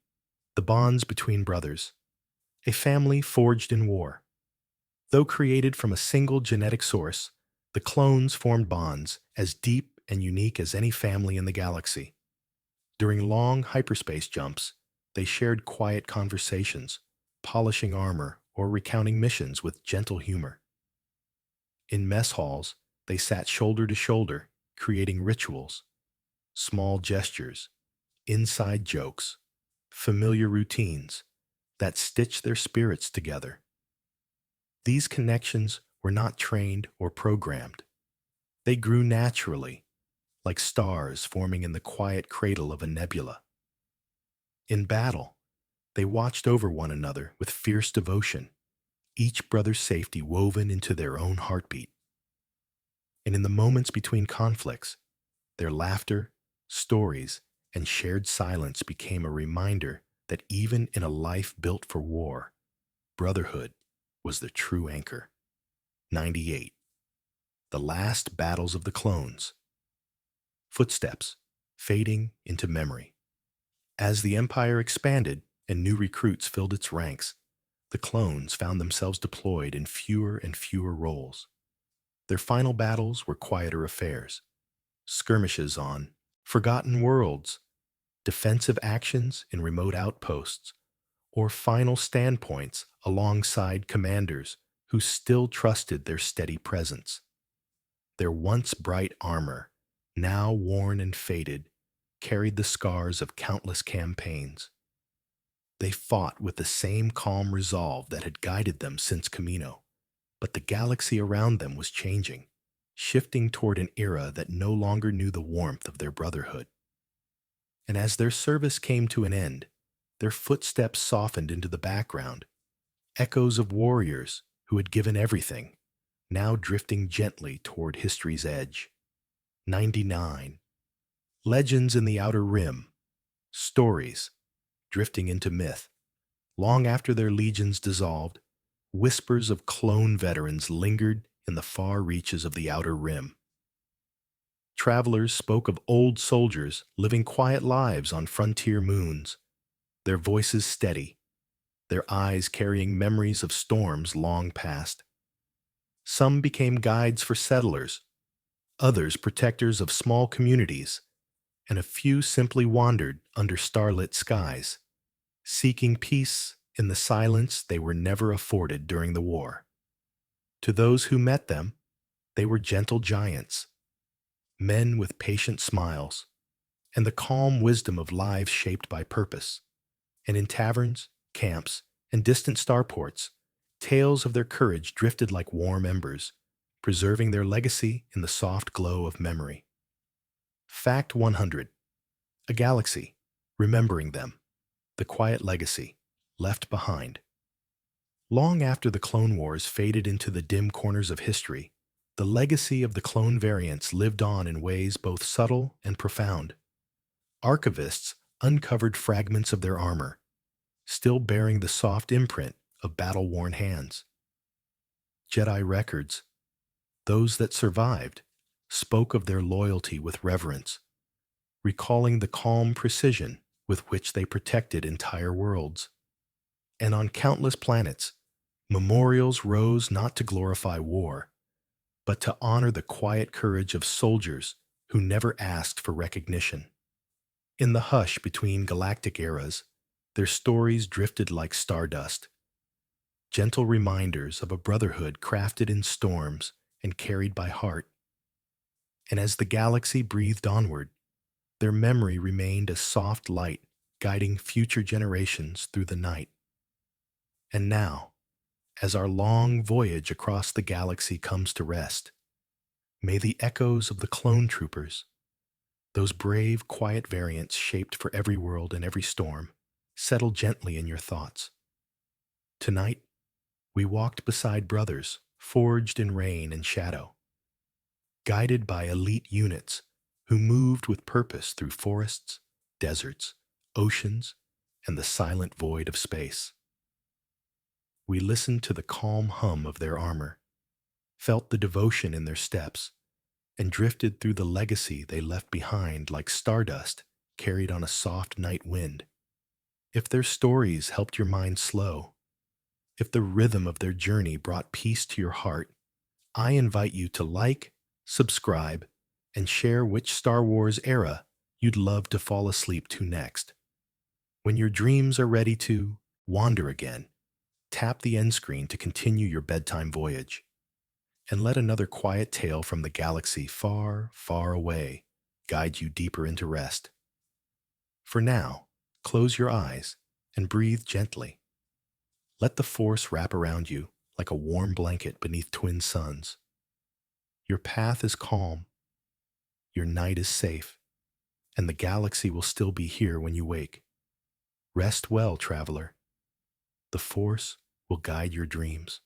The bonds between brothers, a family forged in war. Though created from a single genetic source, the clones formed bonds as deep and unique as any family in the galaxy. During long hyperspace jumps, they shared quiet conversations, polishing armor or recounting missions with gentle humor. In mess halls, they sat shoulder to shoulder, creating rituals, small gestures, inside jokes, familiar routines that stitched their spirits together. These connections were not trained or programmed. They grew naturally, like stars forming in the quiet cradle of a nebula. In battle, they watched over one another with fierce devotion, each brother's safety woven into their own heartbeat. And in the moments between conflicts, their laughter, stories, and shared silence became a reminder that even in a life built for war, brotherhood was the true anchor. 98. The last battles of the clones. Footsteps fading into memory. As the Empire expanded and new recruits filled its ranks, the clones found themselves deployed in fewer and fewer roles. Their final battles were quieter affairs, skirmishes on forgotten worlds, defensive actions in remote outposts, or final standpoints alongside commanders who still trusted their steady presence. Their once bright armor, now worn and faded, carried the scars of countless campaigns. They fought with the same calm resolve that had guided them since Camino, but the galaxy around them was changing, shifting toward an era that no longer knew the warmth of their brotherhood. And as their service came to an end, their footsteps softened into the background, echoes of warriors who had given everything, now drifting gently toward history's edge. 99. Legends in the Outer Rim, stories drifting into myth. Long after their legions dissolved, whispers of clone veterans lingered in the far reaches of the Outer Rim. Travelers spoke of old soldiers living quiet lives on frontier moons, their voices steady, their eyes carrying memories of storms long past. Some became guides for settlers, others protectors of small communities, and a few simply wandered under starlit skies, seeking peace in the silence they were never afforded during the war. To those who met them, they were gentle giants, men with patient smiles, and the calm wisdom of lives shaped by purpose. And in taverns, camps, and distant starports, tales of their courage drifted like warm embers, preserving their legacy in the soft glow of memory. Fact 100. A galaxy, remembering them, the quiet legacy, left behind. Long after the Clone Wars faded into the dim corners of history, the legacy of the clone variants lived on in ways both subtle and profound. Archivists uncovered fragments of their armor, still bearing the soft imprint of battle-worn hands. Jedi records, those that survived, spoke of their loyalty with reverence, recalling the calm precision with which they protected entire worlds. And on countless planets, memorials rose not to glorify war, but to honor the quiet courage of soldiers who never asked for recognition. In the hush between galactic eras, their stories drifted like stardust, gentle reminders of a brotherhood crafted in storms and carried by heart. And as the galaxy breathed onward, their memory remained a soft light guiding future generations through the night. And now, as our long voyage across the galaxy comes to rest, may the echoes of the clone troopers, those brave, quiet variants shaped for every world and every storm, settle gently in your thoughts. Tonight, we walked beside brothers forged in rain and shadow, guided by elite units who moved with purpose through forests, deserts, oceans, and the silent void of space. We listened to the calm hum of their armor, felt the devotion in their steps, and drifted through the legacy they left behind like stardust carried on a soft night wind. If their stories helped your mind slow, if the rhythm of their journey brought peace to your heart, I invite you to like, subscribe, and share which Star Wars era you'd love to fall asleep to next. When your dreams are ready to wander again, tap the end screen to continue your bedtime voyage, and let another quiet tale from the galaxy far, far away guide you deeper into rest. For now, close your eyes and breathe gently. Let the Force wrap around you like a warm blanket beneath twin suns. Your path is calm, your night is safe, and the galaxy will still be here when you wake. Rest well, traveler. The Force will guide your dreams.